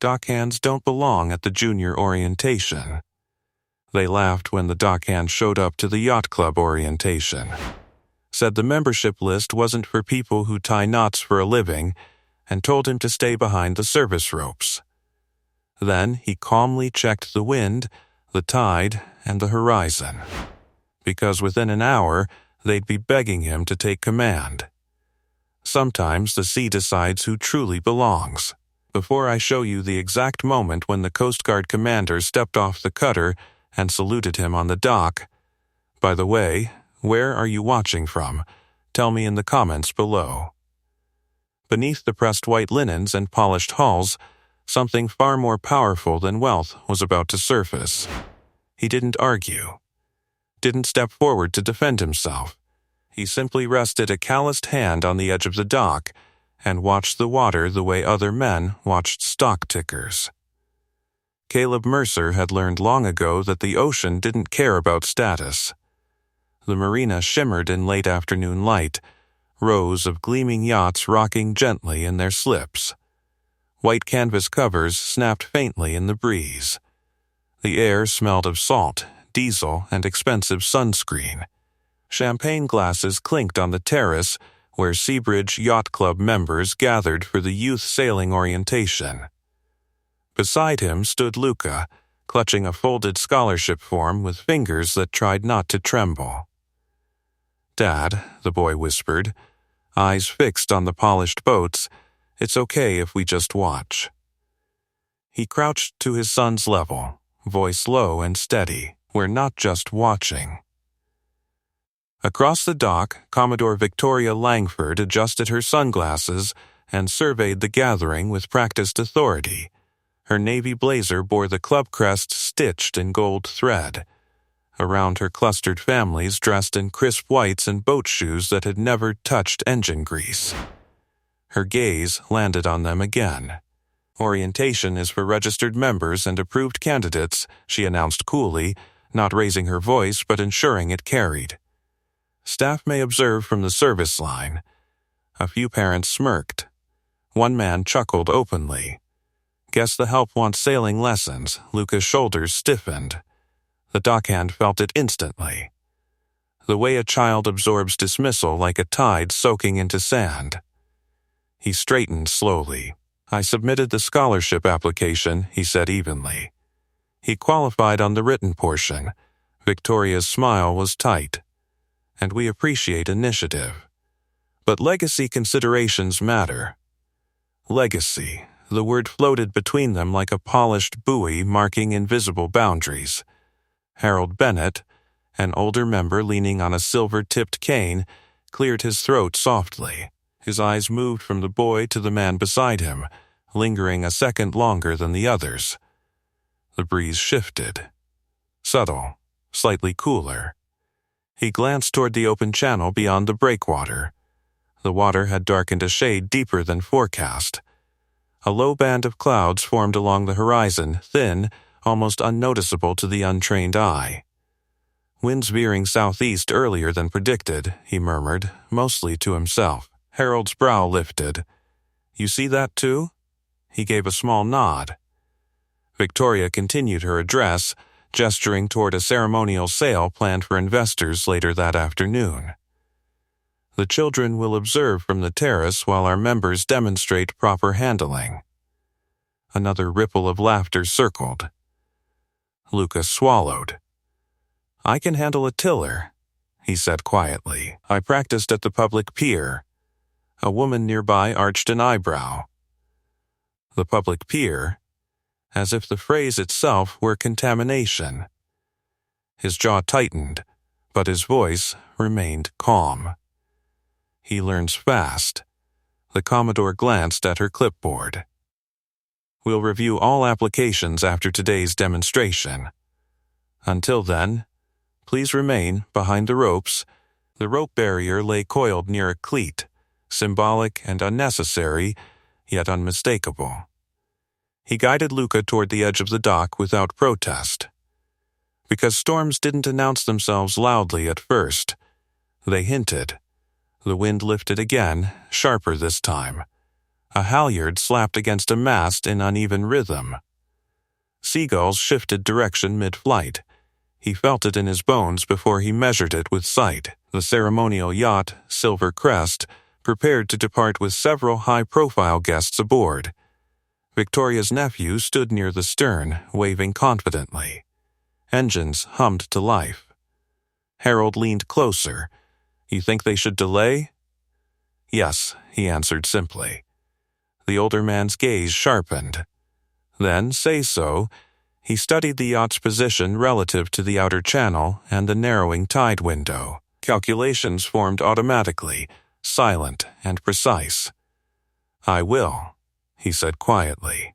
Dockhands don't belong at the junior orientation. They laughed when the dockhand showed up to the yacht club orientation. Said the membership list wasn't for people who tie knots for a living, and told him to stay behind the service ropes. Then he calmly checked the wind, the tide, and the horizon, because within an hour they'd be begging him to take command. Sometimes the sea decides who truly belongs. Before I show you the exact moment when the Coast Guard commander stepped off the cutter and saluted him on the dock, by the way, where are you watching from? Tell me in the comments below. Beneath the pressed white linens and polished hulls, something far more powerful than wealth was about to surface. He didn't argue, didn't step forward to defend himself. He simply rested a calloused hand on the edge of the dock and watched the water the way other men watched stock tickers. Caleb Mercer had learned long ago that the ocean didn't care about status. The marina shimmered in late afternoon light, rows of gleaming yachts rocking gently in their slips. White canvas covers snapped faintly in the breeze. The air smelled of salt, diesel, and expensive sunscreen. Champagne glasses clinked on the terrace where Seabridge Yacht Club members gathered for the youth sailing orientation. Beside him stood Luca, clutching a folded scholarship form with fingers that tried not to tremble. "Dad," the boy whispered, eyes fixed on the polished boats, "it's okay if we just watch." He crouched to his son's level, voice low and steady. "We're not just watching." Across the dock, Commodore Victoria Langford adjusted her sunglasses and surveyed the gathering with practiced authority. Her navy blazer bore the club crest stitched in gold thread. Around her clustered families dressed in crisp whites and boat shoes that had never touched engine grease. Her gaze landed on them again. "Orientation is for registered members and approved candidates," she announced coolly, not raising her voice but ensuring it carried. "Staff may observe from the service line." A few parents smirked. One man chuckled openly. "Guess the help wants sailing lessons." Luca's shoulders stiffened. The dockhand felt it instantly. The way a child absorbs dismissal like a tide soaking into sand. He straightened slowly. "I submitted the scholarship application," he said evenly. He qualified on the written portion. Victoria's smile was tight. "And we appreciate initiative. But legacy considerations matter." Legacy. The word floated between them like a polished buoy marking invisible boundaries. Harold Bennett, an older member leaning on a silver-tipped cane, cleared his throat softly. His eyes moved from the boy to the man beside him, lingering a second longer than the others. The breeze shifted. Subtle, slightly cooler. He glanced toward the open channel beyond the breakwater. The water had darkened a shade deeper than forecast. A low band of clouds formed along the horizon, thin, almost unnoticeable to the untrained eye. "Winds veering southeast earlier than predicted," he murmured, mostly to himself. Harold's brow lifted. "You see that too?" He gave a small nod. Victoria continued her address, gesturing toward a ceremonial sale planned for investors later that afternoon. "The children will observe from the terrace while our members demonstrate proper handling." Another ripple of laughter circled. Luca swallowed. "I can handle a tiller," he said quietly. "I practiced at the public pier." A woman nearby arched an eyebrow. The public pier? As if the phrase itself were contamination. His jaw tightened, but his voice remained calm. "He learns fast." The Commodore glanced at her clipboard. "We'll review all applications after today's demonstration. Until then, please remain behind the ropes." The rope barrier lay coiled near a cleat, symbolic and unnecessary, yet unmistakable. He guided Luca toward the edge of the dock without protest. Because storms didn't announce themselves loudly at first. They hinted. The wind lifted again, sharper this time. A halyard slapped against a mast in uneven rhythm. Seagulls shifted direction mid-flight. He felt it in his bones before he measured it with sight. The ceremonial yacht, Silver Crest, prepared to depart with several high-profile guests aboard. Victoria's nephew stood near the stern, waving confidently. Engines hummed to life. Harold leaned closer. "You think they should delay?" "Yes," he answered simply. The older man's gaze sharpened. "Then say so." He studied the yacht's position relative to the outer channel and the narrowing tide window. Calculations formed automatically, silent and precise. "I will," he said quietly.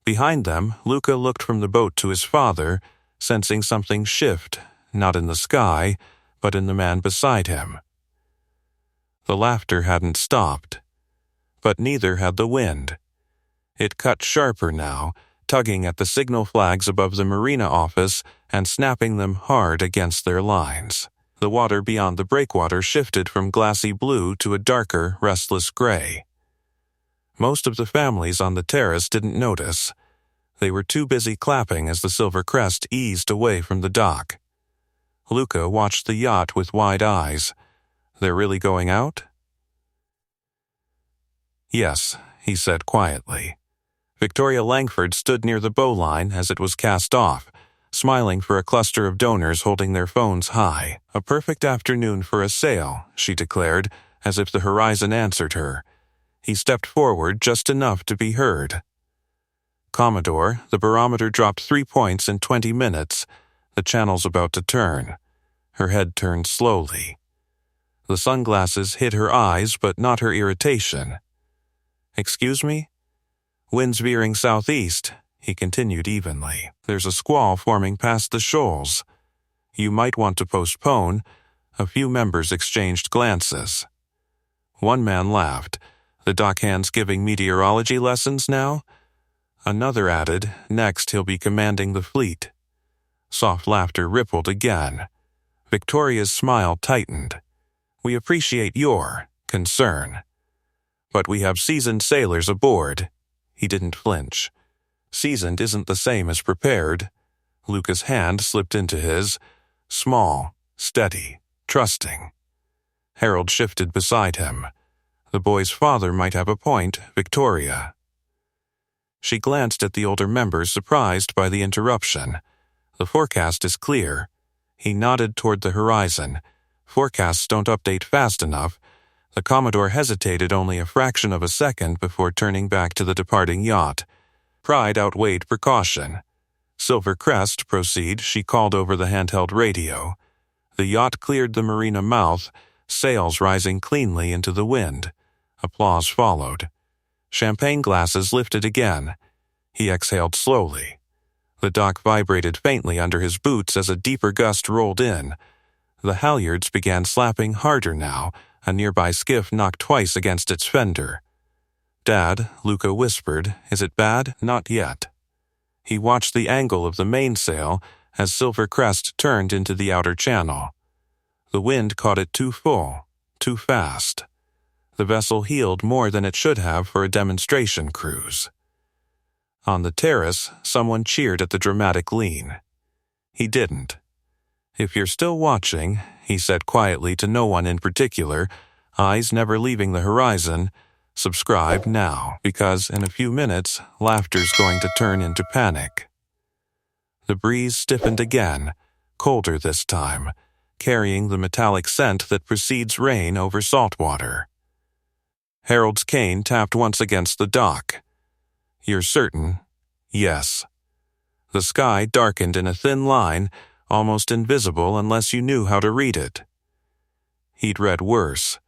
Behind them, Luca looked from the boat to his father, sensing something shift, not in the sky, but in the man beside him. The laughter hadn't stopped, but neither had the wind. It cut sharper now, tugging at the signal flags above the marina office and snapping them hard against their lines. The water beyond the breakwater shifted from glassy blue to a darker, restless gray. Most of the families on the terrace didn't notice. They were too busy clapping as the Silver Crest eased away from the dock. Luca watched the yacht with wide eyes. "They're really going out?" "Yes," he said quietly. Victoria Langford stood near the bowline as it was cast off, smiling for a cluster of donors holding their phones high. "A perfect afternoon for a sail," she declared, as if the horizon answered her. He stepped forward just enough to be heard. "Commodore, the barometer dropped 3 points in 20 minutes. The channel's about to turn." Her head turned slowly. The sunglasses hid her eyes, but not her irritation. "Excuse me?" "Wind's veering southeast," he continued evenly. "There's a squall forming past the shoals. You might want to postpone." A few members exchanged glances. One man laughed. "The dockhand's giving meteorology lessons now?" Another added, "Next he'll be commanding the fleet." Soft laughter rippled again. Victoria's smile tightened. "We appreciate your concern. But we have seasoned sailors aboard." He didn't flinch. "Seasoned isn't the same as prepared." Luca's hand slipped into his. Small, steady, trusting. Harold shifted beside him. The boy's father might have a point, Victoria. She glanced at the older members, surprised by the interruption. "The forecast is clear." He nodded toward the horizon. "Forecasts don't update fast enough." The Commodore hesitated only a fraction of a second before turning back to the departing yacht. Pride outweighed precaution. "Silver Crest, proceed," she called over the handheld radio. The yacht cleared the marina mouth, sails rising cleanly into the wind. Applause followed. Champagne glasses lifted again. He exhaled slowly. The dock vibrated faintly under his boots as a deeper gust rolled in. The halyards began slapping harder now. A nearby skiff knocked twice against its fender. "Dad," Luca whispered, "is it bad?" "Not yet." He watched the angle of the mainsail as Silver Crest turned into the outer channel. The wind caught it too full, too fast. The vessel heeled more than it should have for a demonstration cruise. On the terrace, someone cheered at the dramatic lean. He didn't. "If you're still watching," he said quietly to no one in particular, eyes never leaving the horizon, "subscribe now, because in a few minutes, laughter's going to turn into panic." The breeze stiffened again, colder this time, carrying the metallic scent that precedes rain over salt water. Harold's cane tapped once against the dock. "You're certain?" "Yes." The sky darkened in a thin line, almost invisible unless you knew how to read it. He'd read worse.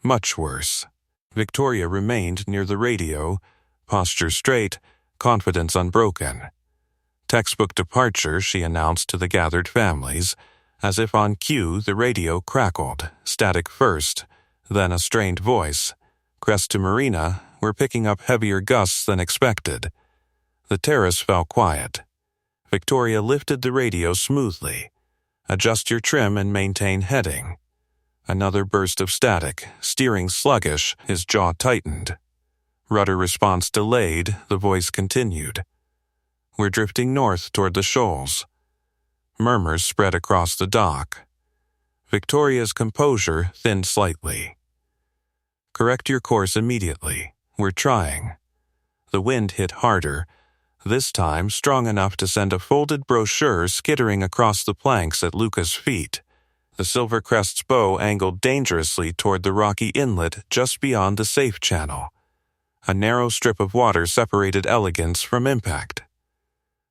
Much worse. Victoria remained near the radio, posture straight, confidence unbroken. "Textbook departure," she announced to the gathered families. As if on cue, the radio crackled, static first, then a strained voice. "Crest to Marina, we're picking up heavier gusts than expected." The terrace fell quiet. Victoria lifted the radio smoothly. "Adjust your trim and maintain heading." Another burst of static, steering sluggish, his jaw tightened. Rudder response delayed, the voice continued. We're drifting north toward the shoals. Murmurs spread across the dock. Victoria's composure thinned slightly. Correct your course immediately. We're trying. The wind hit harder, this time strong enough to send a folded brochure skittering across the planks at Luca's feet. The Silver Crest's bow angled dangerously toward the rocky inlet just beyond the safe channel. A narrow strip of water separated elegance from impact.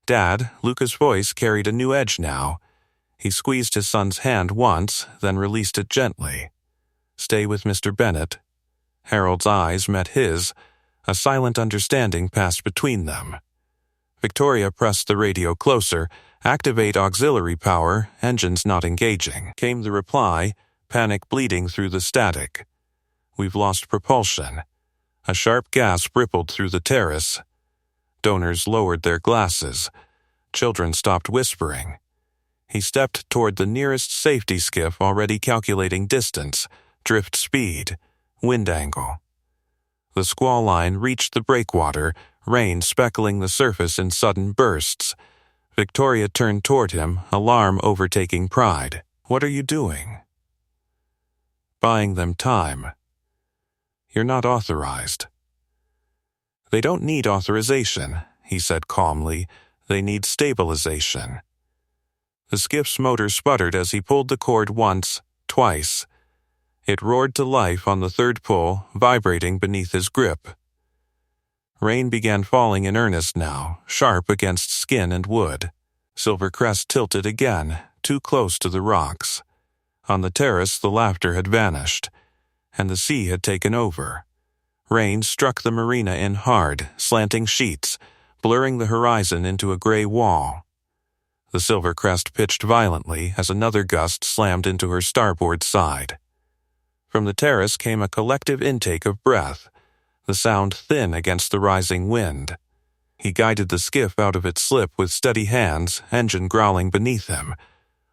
Dad, Luca's voice carried a new edge now. He squeezed his son's hand once, then released it gently. Stay with Mr. Bennett. Harold's eyes met his. A silent understanding passed between them. Victoria pressed the radio closer. Activate auxiliary power, engines not engaging. Came the reply, panic bleeding through the static. We've lost propulsion. A sharp gasp rippled through the terrace. Donors lowered their glasses. Children stopped whispering. He stepped toward the nearest safety skiff, already calculating distance, drift speed, wind angle. The squall line reached the breakwater, rain speckling the surface in sudden bursts. Victoria turned toward him, alarm overtaking pride. What are you doing? Buying them time. You're not authorized. They don't need authorization, he said calmly. They need stabilization. The skiff's motor sputtered as he pulled the cord once, twice. It roared to life on the third pull, vibrating beneath his grip. Rain began falling in earnest now, sharp against skin and wood. Silver Crest tilted again, too close to the rocks. On the terrace, the laughter had vanished, and the sea had taken over. Rain struck the marina in hard, slanting sheets, blurring the horizon into a gray wall. The Silver Crest pitched violently as another gust slammed into her starboard side. From the terrace came a collective intake of breath, the sound thin against the rising wind. He guided the skiff out of its slip with steady hands, engine growling beneath him.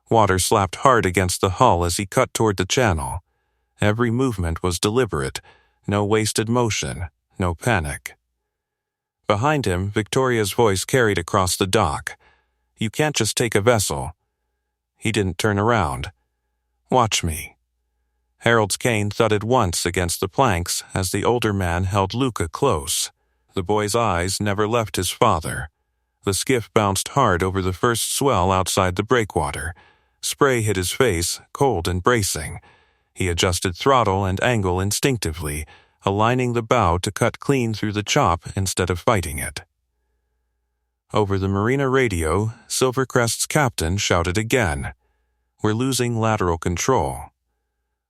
Water slapped hard against the hull as he cut toward the channel. Every movement was deliberate, no wasted motion, no panic. Behind him, Victoria's voice carried across the dock. You can't just take a vessel. He didn't turn around. Watch me. Harold's cane thudded once against the planks as the older man held Luca close. The boy's eyes never left his father. The skiff bounced hard over the first swell outside the breakwater. Spray hit his face, cold and bracing. He adjusted throttle and angle instinctively, aligning the bow to cut clean through the chop instead of fighting it. Over the marina radio, Silver Crest's captain shouted again. We're losing lateral control.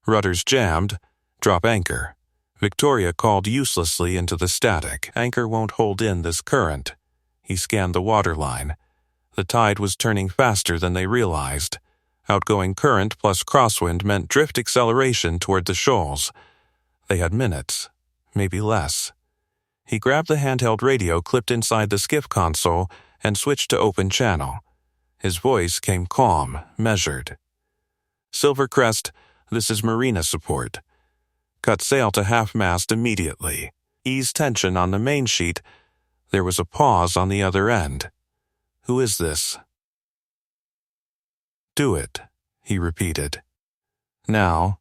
Rudders jammed. Drop anchor. Victoria called uselessly into the static. Anchor won't hold in this current. He scanned the waterline. The tide was turning faster than they realized. Outgoing current plus crosswind meant drift acceleration toward the shoals. They had minutes, maybe less. He grabbed the handheld radio clipped inside the skiff console and switched to open channel. His voice came calm, measured. Silver Crest, this is marina support. Cut sail to half-mast immediately. Ease tension on the main sheet. There was a pause on the other end. Who is this? Do it, he repeated. Now.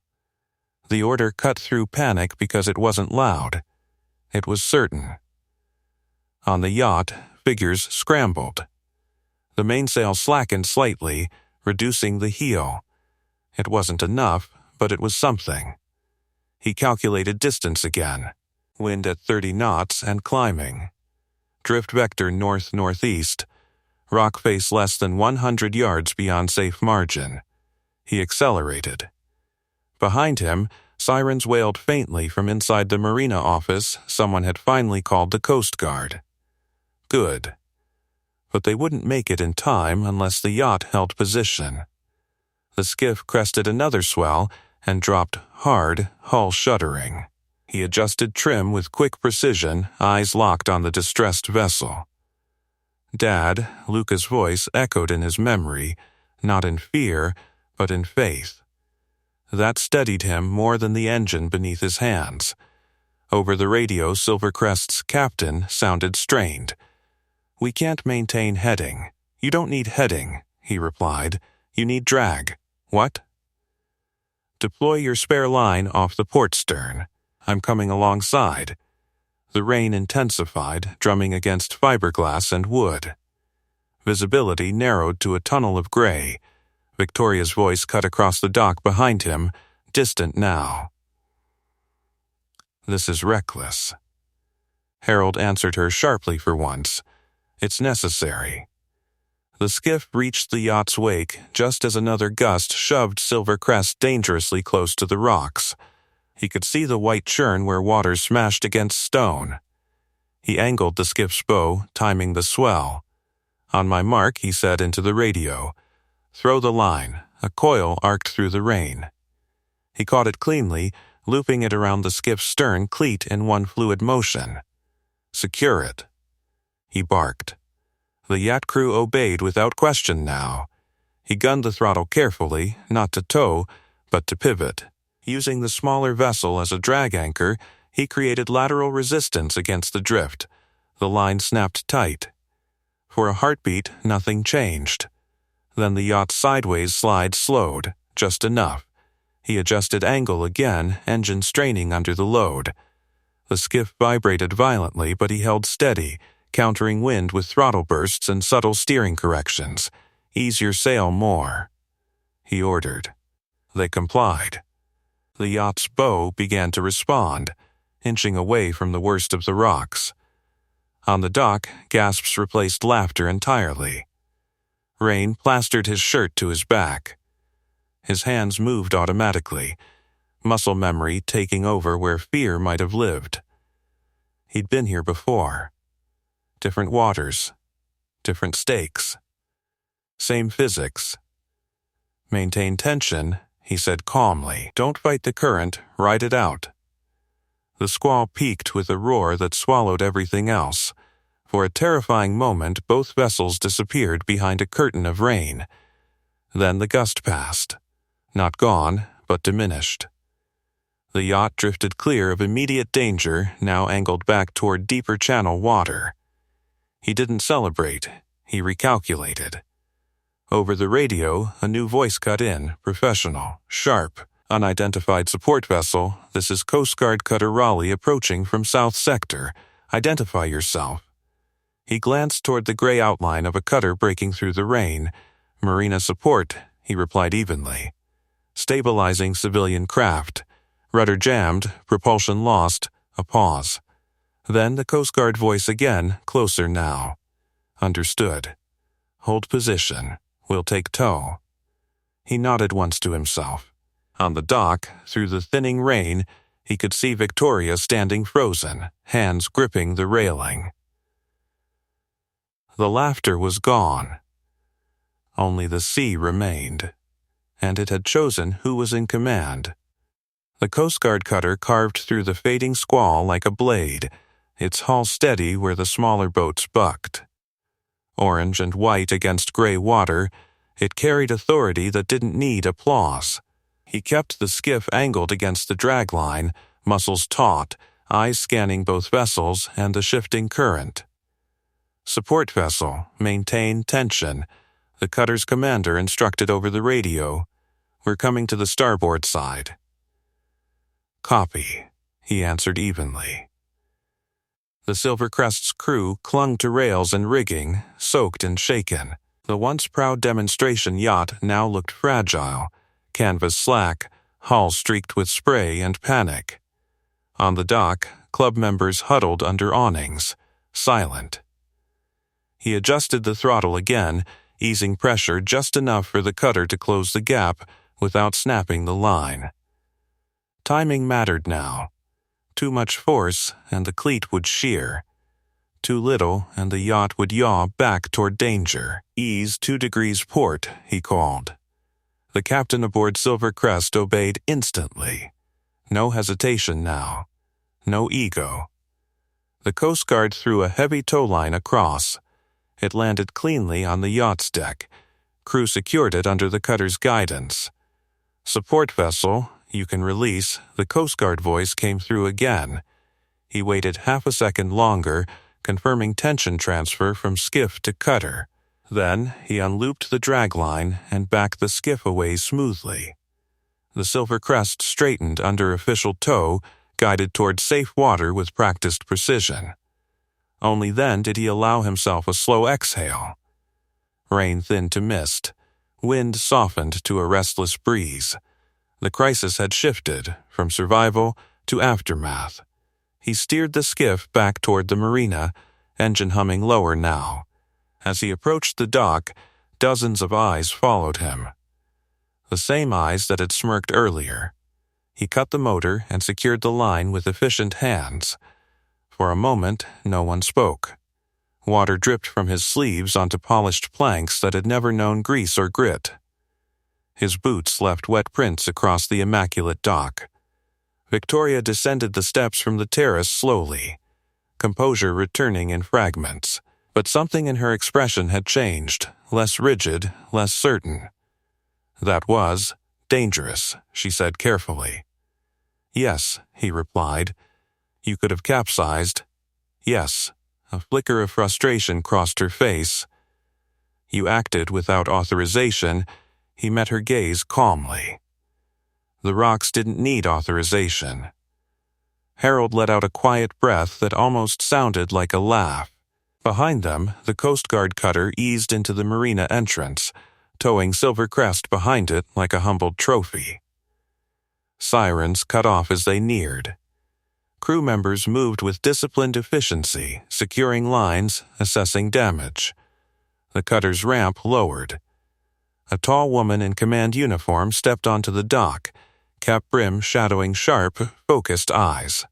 The order cut through panic because it wasn't loud. It was certain. On the yacht, figures scrambled. The mainsail slackened slightly, reducing the heel. It wasn't enough, but it was something. He calculated distance again. Wind at 30 knots and climbing. Drift vector north-northeast. Rock face less than 100 yards beyond safe margin. He accelerated. Behind him, sirens wailed faintly from inside the marina office. Someone had finally called the Coast Guard. Good. But they wouldn't make it in time unless the yacht held position. The skiff crested another swell and dropped hard, hull shuddering. He adjusted trim with quick precision, eyes locked on the distressed vessel. Dad, Luca's voice echoed in his memory, not in fear, but in faith. That steadied him more than the engine beneath his hands. Over the radio, Silvercrest's captain sounded strained. "We can't maintain heading." "You don't need heading," he replied. "You need drag." "What?" "Deploy your spare line off the port stern. I'm coming alongside." The rain intensified, drumming against fiberglass and wood. Visibility narrowed to a tunnel of gray. Victoria's voice cut across the dock behind him, distant now. "This is reckless." Harold answered her sharply for once. "It's necessary." The skiff reached the yacht's wake just as another gust shoved Silvercrest dangerously close to the rocks. He could see the white churn where water smashed against stone. He angled the skiff's bow, timing the swell. "On my mark," he said into the radio. "Throw the line." A coil arced through the rain. He caught it cleanly, looping it around the skiff's stern cleat in one fluid motion. "Secure it." He barked. The yacht crew obeyed without question now. He gunned the throttle carefully, not to tow, but to pivot. Using the smaller vessel as a drag anchor, he created lateral resistance against the drift. The line snapped tight. For a heartbeat, nothing changed. Then the yacht's sideways slide slowed, just enough. He adjusted angle again, engine straining under the load. The skiff vibrated violently, but he held steady, countering wind with throttle bursts and subtle steering corrections. "Ease your sail more," he ordered. They complied. The yacht's bow began to respond, inching away from the worst of the rocks. On the dock, gasps replaced laughter entirely. Rain plastered his shirt to his back. His hands moved automatically, muscle memory taking over where fear might have lived. He'd been here before. Different waters, different stakes. Same physics. "Maintain tension," he said calmly. "Don't fight the current, ride it out." The squall peaked with a roar that swallowed everything else. For a terrifying moment, both vessels disappeared behind a curtain of rain. Then the gust passed. Not gone, but diminished. The yacht drifted clear of immediate danger, now angled back toward deeper channel water. He didn't celebrate. He recalculated. Over the radio, a new voice cut in, professional, sharp. "Unidentified support vessel, this is Coast Guard Cutter Raleigh approaching from South Sector. Identify yourself." He glanced toward the gray outline of a cutter breaking through the rain. "Marina support," he replied evenly. "Stabilizing civilian craft. Rudder jammed, propulsion lost." A pause. Then the Coast Guard voice again, closer now. "Understood. Hold position. We'll take tow." He nodded once to himself. On the dock, through the thinning rain, he could see Victoria standing frozen, hands gripping the railing. The laughter was gone. Only the sea remained, and it had chosen who was in command. The Coast Guard cutter carved through the fading squall like a blade, its hull steady where the smaller boats bucked. Orange and white against gray water, it carried authority that didn't need applause. He kept the skiff angled against the dragline, muscles taut, eyes scanning both vessels and the shifting current. "Support vessel, maintain tension," the cutter's commander instructed over the radio. "We're coming to the starboard side." "Copy," he answered evenly. The Silvercrest's crew clung to rails and rigging, soaked and shaken. The once proud demonstration yacht now looked fragile, canvas slack, hull streaked with spray and panic. On the dock, club members huddled under awnings, silent. He adjusted the throttle again, easing pressure just enough for the cutter to close the gap without snapping the line. Timing mattered now. Too much force, and the cleat would shear. Too little, and the yacht would yaw back toward danger. "Ease 2 degrees port," he called. The captain aboard Silvercrest obeyed instantly. No hesitation now. No ego. The Coast Guard threw a heavy tow line across. It landed cleanly on the yacht's deck. Crew secured it under the cutter's guidance. "Support vessel, you can release," the Coast Guard voice came through again. He waited half a second longer, confirming tension transfer from skiff to cutter. Then he unlooped the dragline and backed the skiff away smoothly. The Silver Crest straightened under official tow, guided toward safe water with practiced precision. Only then did he allow himself a slow exhale. Rain thinned to mist. Wind softened to a restless breeze. The crisis had shifted from survival to aftermath. He steered the skiff back toward the marina, engine humming lower now. As he approached the dock, dozens of eyes followed him. The same eyes that had smirked earlier. He cut the motor and secured the line with efficient hands. For a moment, no one spoke. Water dripped from his sleeves onto polished planks that had never known grease or grit. His boots left wet prints across the immaculate dock. Victoria descended the steps from the terrace slowly, composure returning in fragments. But something in her expression had changed, less rigid, less certain. "That was dangerous," she said carefully. "Yes," he replied. "You could have capsized." "Yes." A flicker of frustration crossed her face. "You acted without authorization." He met her gaze calmly. The rocks didn't need authorization. Harold let out a quiet breath that almost sounded like a laugh. Behind them, the Coast Guard cutter eased into the marina entrance, towing Silver Crest behind it like a humbled trophy. Sirens cut off as they neared. Crew members moved with disciplined efficiency, securing lines, assessing damage. The cutter's ramp lowered. A tall woman in command uniform stepped onto the dock, cap brim shadowing sharp, focused eyes.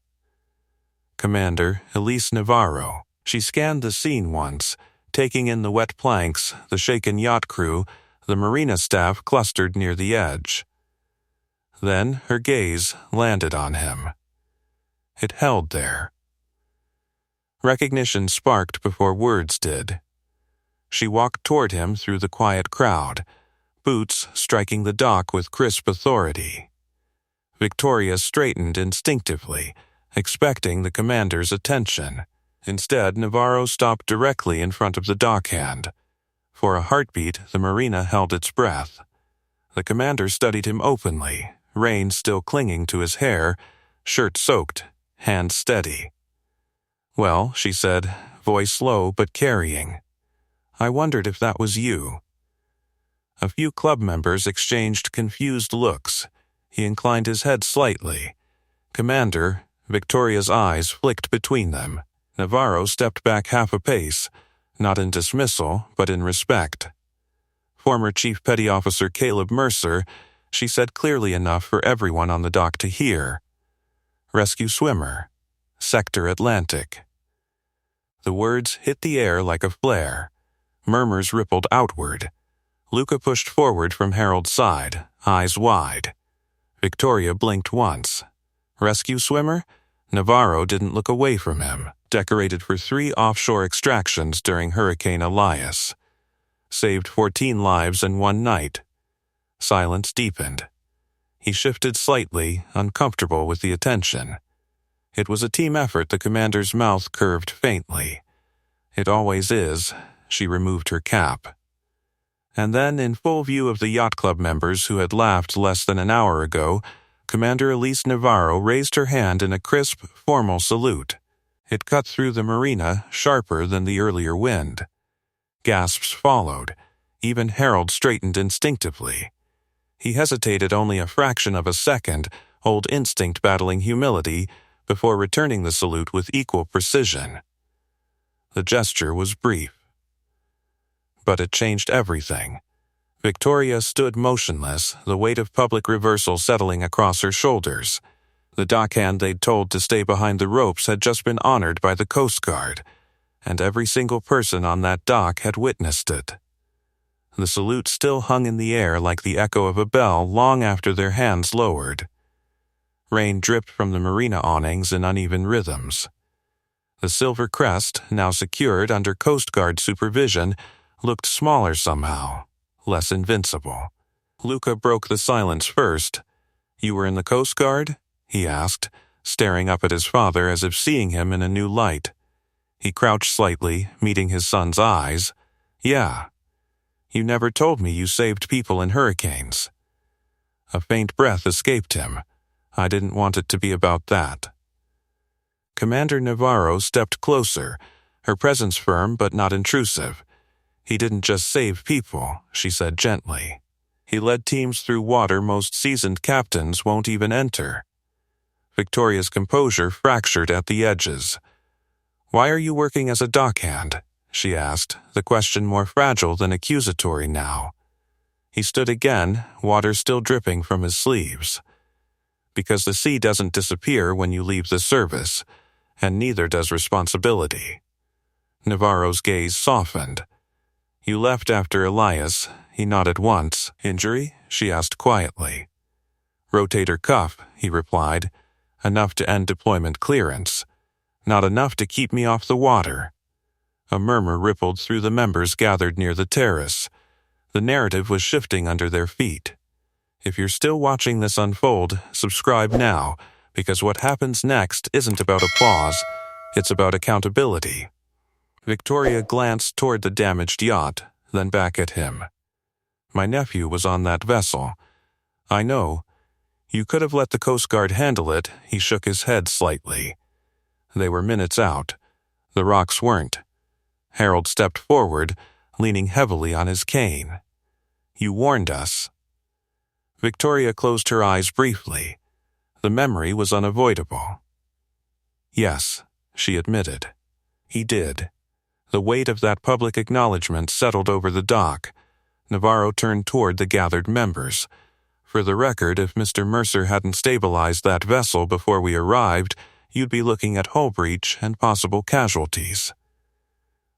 Commander Elise Navarro. She scanned the scene once, taking in the wet planks, the shaken yacht crew, the marina staff clustered near the edge. Then her gaze landed on him. It held there. Recognition sparked before words did. She walked toward him through the quiet crowd, boots striking the dock with crisp authority. Victoria straightened instinctively, expecting the commander's attention. Instead, Navarro stopped directly in front of the dockhand. For a heartbeat, the marina held its breath. The commander studied him openly, rain still clinging to his hair, shirt soaked, hand steady. "Well," she said, voice low but carrying. "I wondered if that was you." A few club members exchanged confused looks. He inclined his head slightly. "Commander," Victoria's eyes flicked between them. Navarro stepped back half a pace, not in dismissal, but in respect. "Former Chief Petty Officer Caleb Mercer," she said clearly enough for everyone on the dock to hear. "Rescue swimmer. Sector Atlantic." The words hit the air like a flare. Murmurs rippled outward. Luca pushed forward from Harold's side, eyes wide. Victoria blinked once. "Rescue swimmer?" Navarro didn't look away from him. Decorated for 3 offshore extractions during Hurricane Elias. Saved 14 lives in one night. Silence deepened. He shifted slightly, uncomfortable with the attention. It was a team effort. The commander's mouth curved faintly. "It always is." She removed her cap. And then, in full view of the yacht club members who had laughed less than an hour ago, Commander Elise Navarro raised her hand in a crisp, formal salute. It cut through the marina, sharper than the earlier wind. Gasps followed. Even Harold straightened instinctively. He hesitated only a fraction of a second, old instinct battling humility, before returning the salute with equal precision. The gesture was brief. But it changed everything. Victoria stood motionless, the weight of public reversal settling across her shoulders. The dockhand they'd told to stay behind the ropes had just been honored by the Coast Guard, and every single person on that dock had witnessed it. The salute still hung in the air like the echo of a bell long after their hands lowered. Rain dripped from the marina awnings in uneven rhythms. The Silver Crest, now secured under Coast Guard supervision, looked smaller somehow, less invincible. Luca broke the silence first. "You were in the Coast Guard?" he asked, staring up at his father as if seeing him in a new light. He crouched slightly, meeting his son's eyes. Yeah. You never told me you saved people in hurricanes. A faint breath escaped him. I didn't want it to be about that. Commander Navarro stepped closer, her presence firm but not intrusive. He didn't just save people, she said gently. He led teams through water most seasoned captains won't even enter. Victoria's composure fractured at the edges. Why are you working as a dockhand? She asked, the question more fragile than accusatory now. He stood again, water still dripping from his sleeves. Because the sea doesn't disappear when you leave the service, and neither does responsibility. Navarro's gaze softened. You left after Elias. He nodded once. Injury? She asked quietly. Rotator cuff, he replied. Enough to end deployment clearance. Not enough to keep me off the water. A murmur rippled through the members gathered near the terrace. The narrative was shifting under their feet. If you're still watching this unfold, subscribe now, because what happens next isn't about applause, it's about accountability. Victoria glanced toward the damaged yacht, then back at him. My nephew was on that vessel. I know. You could have let the Coast Guard handle it. He shook his head slightly. They were minutes out. The rocks weren't. Harold stepped forward, leaning heavily on his cane. You warned us. Victoria closed her eyes briefly. The memory was unavoidable. Yes, she admitted. He did. The weight of that public acknowledgement settled over the dock. Navarro turned toward the gathered members. For the record, if Mr. Mercer hadn't stabilized that vessel before we arrived, you'd be looking at hull breach and possible casualties.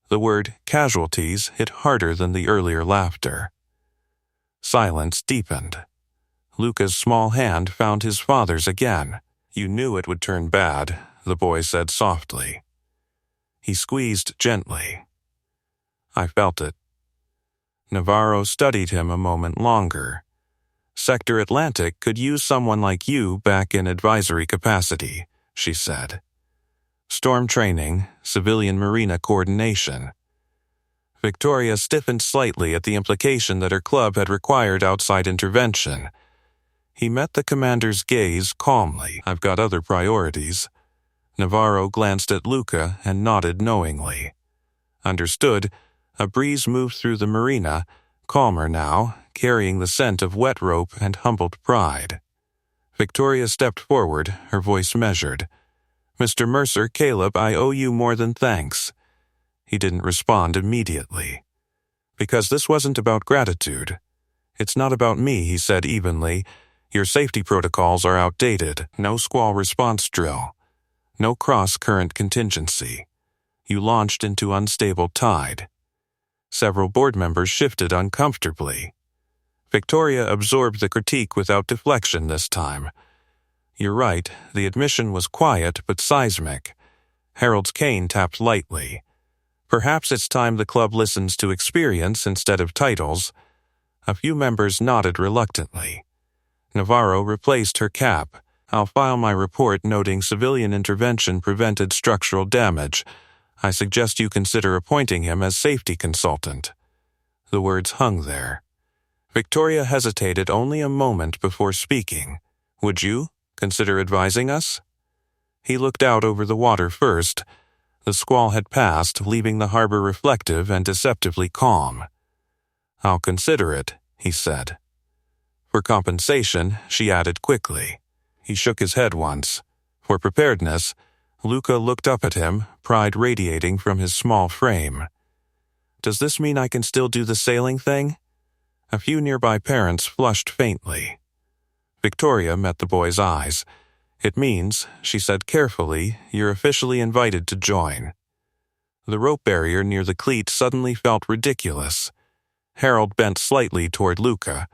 The word casualties hit harder than the earlier laughter. Silence deepened. Luca's small hand found his father's again. You knew it would turn bad, the boy said softly. He squeezed gently. I felt it. Navarro studied him a moment longer. Sector Atlantic could use someone like you back in advisory capacity, she said. Storm training, civilian marina coordination. Victoria stiffened slightly at the implication that her club had required outside intervention. He met the commander's gaze calmly. I've got other priorities. Navarro glanced at Luca and nodded knowingly. Understood. A breeze moved through the marina, calmer now, carrying the scent of wet rope and humbled pride. Victoria stepped forward, her voice measured. Mr. Mercer, Caleb, I owe you more than thanks. He didn't respond immediately. Because this wasn't about gratitude. It's not about me, he said evenly. Your safety protocols are outdated. No squall response drill. No cross-current contingency. You launched into unstable tide. Several board members shifted uncomfortably. Victoria absorbed the critique without deflection this time. You're right, the admission was quiet but seismic. Harold's cane tapped lightly. Perhaps it's time the club listens to experience instead of titles. A few members nodded reluctantly. Navarro replaced her cap. I'll file my report noting civilian intervention prevented structural damage. I suggest you consider appointing him as safety consultant. The words hung there. Victoria hesitated only a moment before speaking. Would you consider advising us? He looked out over the water first. The squall had passed, leaving the harbor reflective and deceptively calm. I'll consider it, he said. For compensation, she added quickly. He shook his head once. For preparedness, Luca looked up at him, pride radiating from his small frame. Does this mean I can still do the sailing thing? A few nearby parents flushed faintly. Victoria met the boy's eyes. It means, she said carefully, you're officially invited to join. The rope barrier near the cleat suddenly felt ridiculous. Harold bent slightly toward Luca.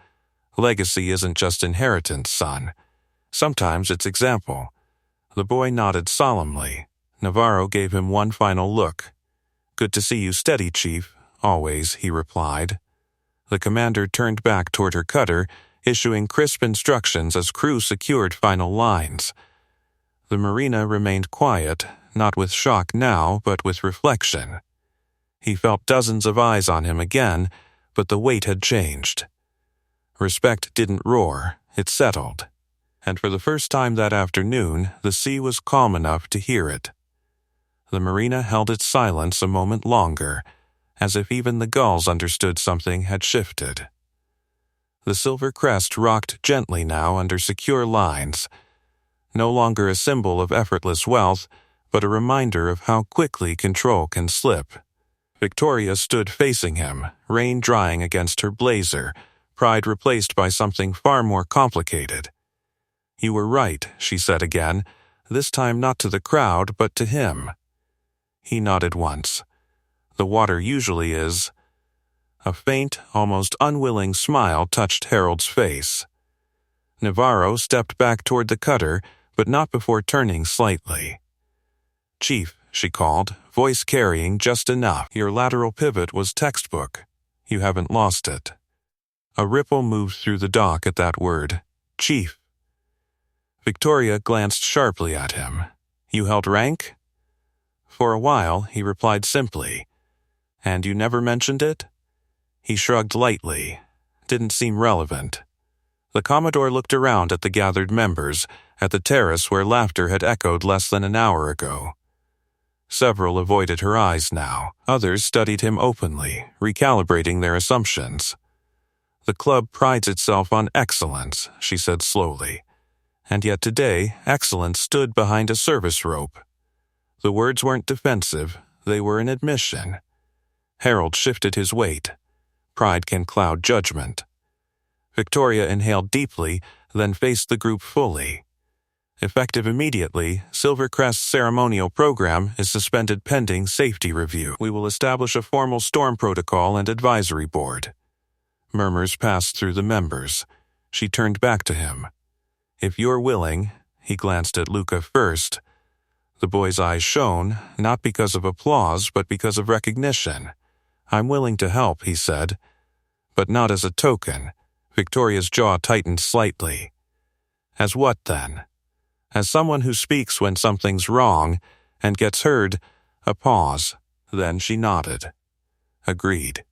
Legacy isn't just inheritance, son. Sometimes it's example. The boy nodded solemnly. Navarro gave him one final look. Good to see you steady, Chief. Always, he replied. The commander turned back toward her cutter, issuing crisp instructions as crew secured final lines. The marina remained quiet, not with shock now, but with reflection. He felt dozens of eyes on him again, but the weight had changed. Respect didn't roar, it settled. And for the first time that afternoon, the sea was calm enough to hear it. The marina held its silence a moment longer, as if even the gulls understood something had shifted. The silver crest rocked gently now under secure lines, no longer a symbol of effortless wealth, but a reminder of how quickly control can slip. Victoria stood facing him, rain drying against her blazer, pride replaced by something far more complicated. "You were right," she said again, this time not to the crowd, but to him. He nodded once. "The water usually is." A faint, almost unwilling smile touched Harold's face. Navarro stepped back toward the cutter, but not before turning slightly. "Chief," she called, voice carrying just enough. "Your lateral pivot was textbook. You haven't lost it." A ripple moved through the dock at that word. "Chief." Victoria glanced sharply at him. "You held rank?" For a while, he replied simply. "And you never mentioned it?" He shrugged lightly. Didn't seem relevant. The Commodore looked around at the gathered members, at the terrace where laughter had echoed less than an hour ago. Several avoided her eyes now. Others studied him openly, recalibrating their assumptions. "The club prides itself on excellence," she said slowly. And yet today, excellence stood behind a service rope. The words weren't defensive, they were an admission. Harold shifted his weight. Pride can cloud judgment. Victoria inhaled deeply, then faced the group fully. Effective immediately, Silvercrest's ceremonial program is suspended pending safety review. We will establish a formal storm protocol and advisory board. Murmurs passed through the members. She turned back to him. "If you're willing," he glanced at Luca first. The boy's eyes shone, not because of applause, but because of recognition. "I'm willing to help," he said. "But not as a token." Victoria's jaw tightened slightly. "As what, then?" "As someone who speaks when something's wrong and gets heard." A pause. Then she nodded. "Agreed."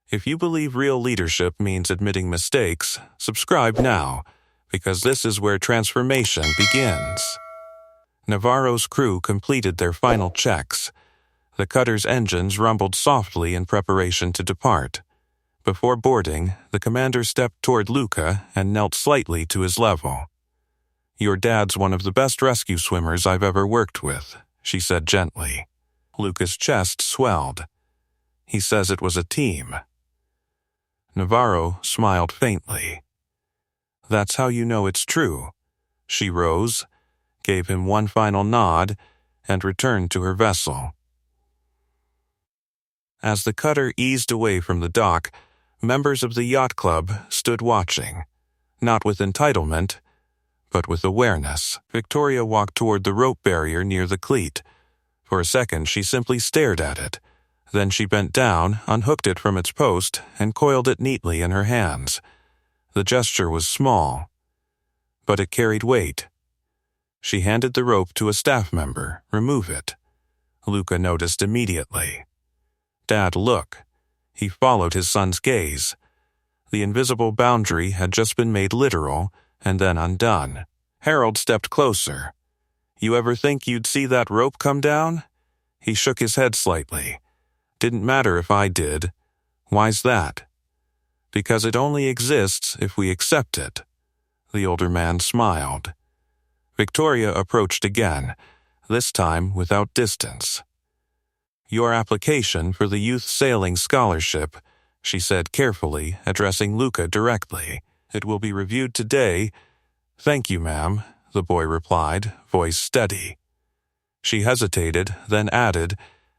If you believe real leadership means admitting mistakes, subscribe now, because this is where transformation begins. Navarro's crew completed their final checks. The cutter's engines rumbled softly in preparation to depart. Before boarding, the commander stepped toward Luca and knelt slightly to his level. "Your dad's one of the best rescue swimmers I've ever worked with," she said gently. Luca's chest swelled. "He says it was a team." Navarro smiled faintly. "That's how you know it's true." She rose, gave him one final nod, and returned to her vessel. As the cutter eased away from the dock, members of the yacht club stood watching, not with entitlement, but with awareness. Victoria walked toward the rope barrier near the cleat. For a second, she simply stared at it. Then she bent down, unhooked it from its post, and coiled it neatly in her hands. The gesture was small, but it carried weight. She handed the rope to a staff member. "Remove it." Luca noticed immediately. "Dad, look." He followed his son's gaze. The invisible boundary had just been made literal, and then undone. Harold stepped closer. "You ever think you'd see that rope come down?" He shook his head slightly. "Didn't matter if I did." "Why's that?" "Because it only exists if we accept it." The older man smiled. Victoria approached again, this time without distance. "Your application for the Youth Sailing Scholarship," she said carefully, addressing Luca directly. "It will be reviewed today." "Thank you, ma'am," the boy replied, voice steady. She hesitated, then added,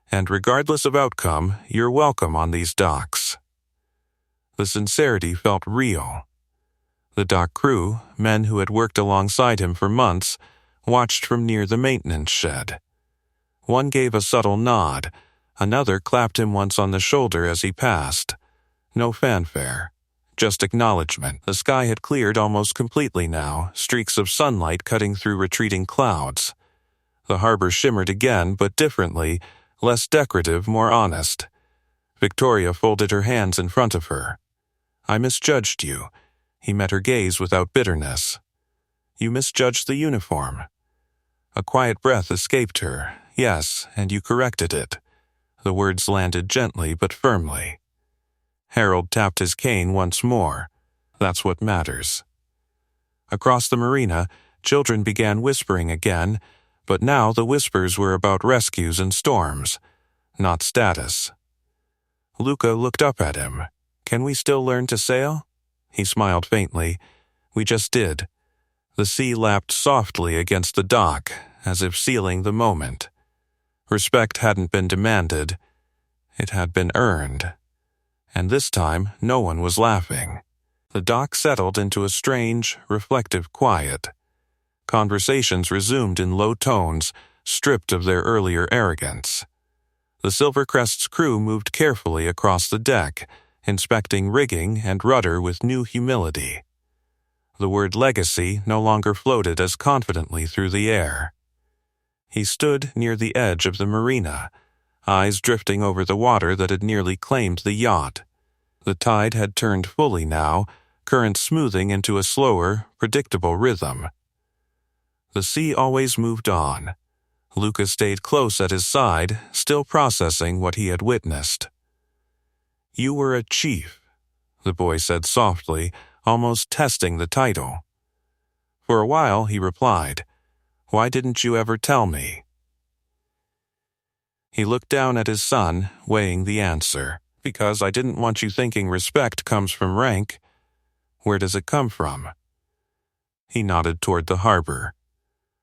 "And regardless of outcome, you're welcome on these docks." The sincerity felt real. The dock crew, men who had worked alongside him for months, watched from near the maintenance shed. One gave a subtle nod, another clapped him once on the shoulder as he passed. No fanfare, just acknowledgement. The sky had cleared almost completely now, streaks of sunlight cutting through retreating clouds. The harbor shimmered again, but differently, less decorative, more honest. Victoria folded her hands in front of her. I misjudged you. He met her gaze without bitterness. You misjudged the uniform. A quiet breath escaped her. Yes, and you corrected it. The words landed gently but firmly. Harold tapped his cane once more. That's what matters. Across the marina, children began whispering again, but now the whispers were about rescues and storms, not status. Luca looked up at him. Can we still learn to sail? He smiled faintly. We just did. The sea lapped softly against the dock, as if sealing the moment. Respect hadn't been demanded. It had been earned. And this time, no one was laughing. The dock settled into a strange, reflective quiet. Conversations resumed in low tones, stripped of their earlier arrogance. The Silvercrest's crew moved carefully across the deck, inspecting rigging and rudder with new humility. The word legacy no longer floated as confidently through the air. He stood near the edge of the marina, eyes drifting over the water that had nearly claimed the yacht. The tide had turned fully now, current smoothing into a slower, predictable rhythm. The sea always moved on. Luca stayed close at his side, still processing what he had witnessed. You were a chief, the boy said softly, almost testing the title. For a while, he replied, Why didn't you ever tell me? He looked down at his son, weighing the answer. Because I didn't want you thinking respect comes from rank. Where does it come from? He nodded toward the harbor.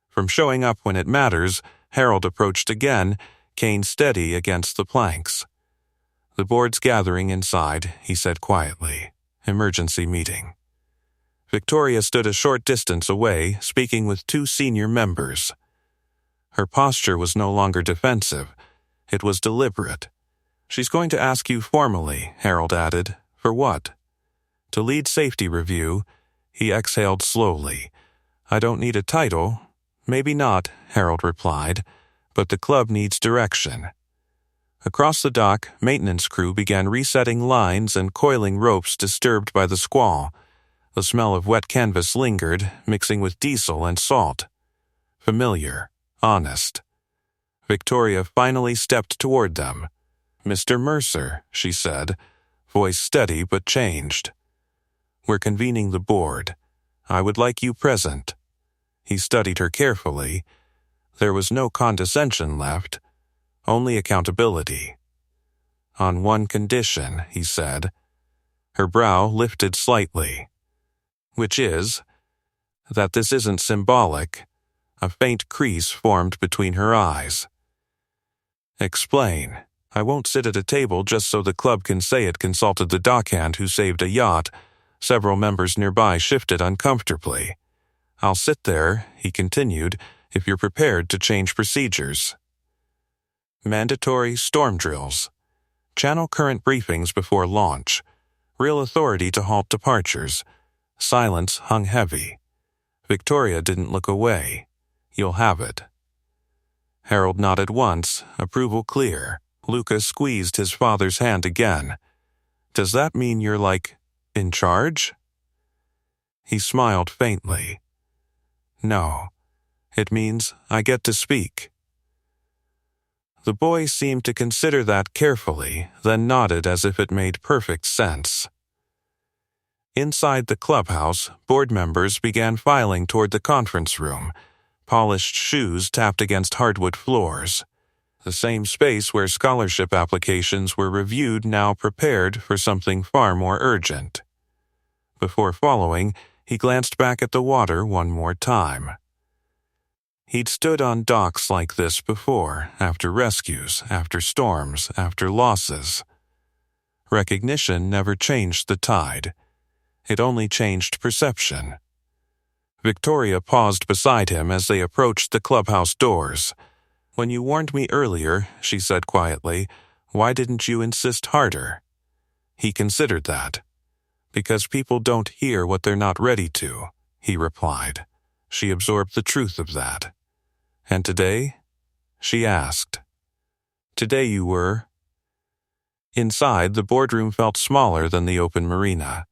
From showing up when it matters, Harold approached again, cane steady against the planks. The board's gathering inside, he said quietly. Emergency meeting. Victoria stood a short distance away, speaking with two senior members. Her posture was no longer defensive. It was deliberate. She's going to ask you formally, Harold added. For what? To lead safety review. He exhaled slowly. I don't need a title. Maybe not, Harold replied, but the club needs direction. Across the dock, maintenance crew began resetting lines and coiling ropes disturbed by the squall. The smell of wet canvas lingered, mixing with diesel and salt. Familiar, honest. Victoria finally stepped toward them. Mr. Mercer, she said, voice steady but changed. We're convening the board. I would like you present. He studied her carefully. There was no condescension left, only accountability. On one condition, he said. Her brow lifted slightly. Which is, that this isn't symbolic. A faint crease formed between her eyes. Explain. I won't sit at a table just so the club can say it consulted the dockhand who saved a yacht. Several members nearby shifted uncomfortably. I'll sit there, he continued, if you're prepared to change procedures. Mandatory storm drills. Channel current briefings before launch. Real authority to halt departures. Silence hung heavy. Victoria didn't look away. You'll have it. Harold nodded once, approval clear. Luca squeezed his father's hand again. Does that mean you're in charge? He smiled faintly. No. It means I get to speak. The boy seemed to consider that carefully, then nodded as if it made perfect sense. Inside the clubhouse, board members began filing toward the conference room. Polished shoes tapped against hardwood floors. The same space where scholarship applications were reviewed now prepared for something far more urgent. Before following, he glanced back at the water one more time. He'd stood on docks like this before, after rescues, after storms, after losses. Recognition never changed the tide. It only changed perception. Victoria paused beside him as they approached the clubhouse doors. When you warned me earlier, she said quietly, why didn't you insist harder? He considered that. Because people don't hear what they're not ready to, he replied. She absorbed the truth of that. And today? She asked. Today you were? Inside, the boardroom felt smaller than the open marina.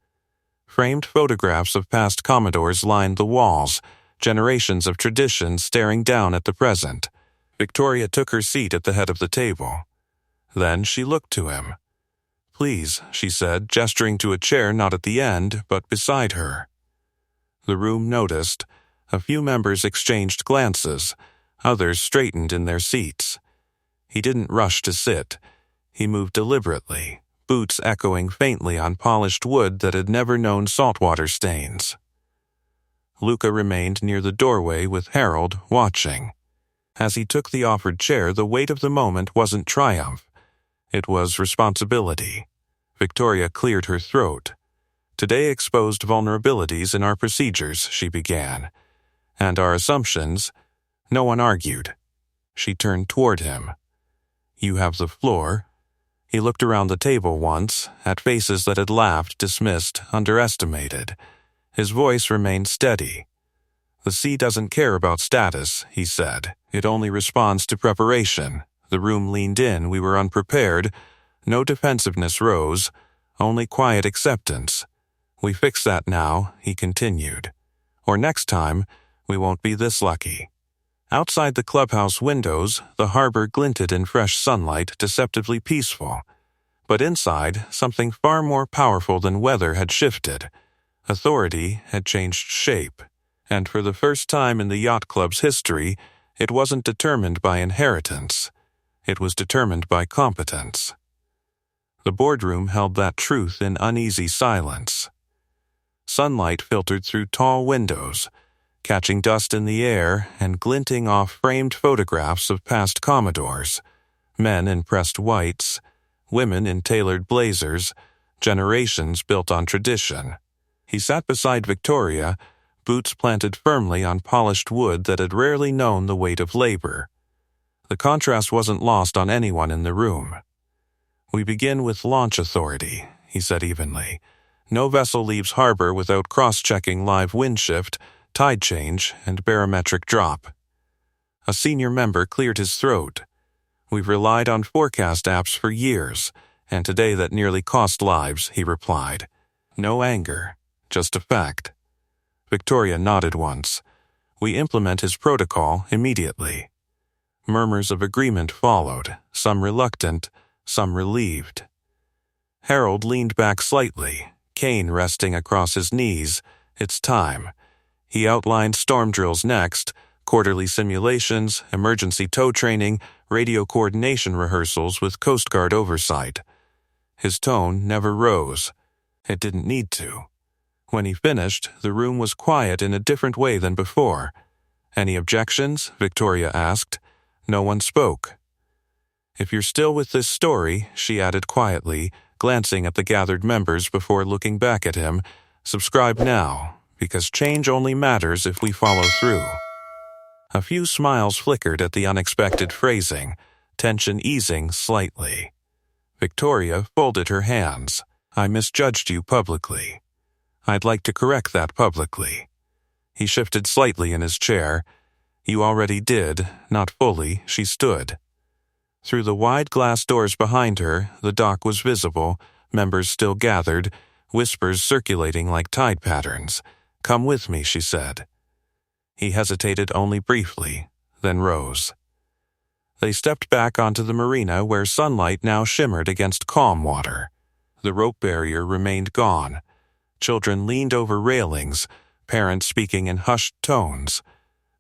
Framed photographs of past Commodores lined the walls, generations of tradition staring down at the present. Victoria took her seat at the head of the table. Then she looked to him. Please, she said, gesturing to a chair not at the end, but beside her. The room noticed. A few members exchanged glances. Others straightened in their seats. He didn't rush to sit. He moved deliberately, boots echoing faintly on polished wood that had never known saltwater stains. Luca remained near the doorway with Harold, watching. As he took the offered chair, the weight of the moment wasn't triumph. It was responsibility. Victoria cleared her throat. Today exposed vulnerabilities in our procedures, she began. And our assumptions. No one argued. She turned toward him. You have the floor. He looked around the table once, at faces that had laughed, dismissed, underestimated. His voice remained steady. The sea doesn't care about status, he said. It only responds to preparation. The room leaned in, we were unprepared. No defensiveness rose, only quiet acceptance. We fix that now, he continued. Or next time, we won't be this lucky. Outside the clubhouse windows, the harbor glinted in fresh sunlight, deceptively peaceful. But inside, something far more powerful than weather had shifted. Authority had changed shape. And for the first time in the yacht club's history, it wasn't determined by inheritance. It was determined by competence. The boardroom held that truth in uneasy silence. Sunlight filtered through tall windows, catching dust in the air and glinting off framed photographs of past Commodores, men in pressed whites, women in tailored blazers, generations built on tradition. He sat beside Victoria, boots planted firmly on polished wood that had rarely known the weight of labor. The contrast wasn't lost on anyone in the room. We begin with launch authority, he said evenly. No vessel leaves harbor without cross-checking live wind shift, tide change, and barometric drop. A senior member cleared his throat. We've relied on forecast apps for years, and today that nearly cost lives, he replied. No anger, just a fact. Victoria nodded once. We implement his protocol immediately. Murmurs of agreement followed, some reluctant, some relieved. Harold leaned back slightly, cane resting across his knees. It's time. He outlined storm drills next, quarterly simulations, emergency tow training, radio coordination rehearsals with Coast Guard oversight. His tone never rose. It didn't need to. When he finished, the room was quiet in a different way than before. Any objections? Victoria asked. No one spoke. If you're still with this story, she added quietly, glancing at the gathered members before looking back at him, subscribe now, because change only matters if we follow through. A few smiles flickered at the unexpected phrasing, tension easing slightly. Victoria folded her hands. I misjudged you publicly. I'd like to correct that publicly. He shifted slightly in his chair. You already did, not fully, she stood. Through the wide glass doors behind her, the dock was visible, members still gathered, whispers circulating like tide patterns. Come with me, she said. He hesitated only briefly, then rose. They stepped back onto the marina where sunlight now shimmered against calm water. The rope barrier remained gone. Children leaned over railings, parents speaking in hushed tones.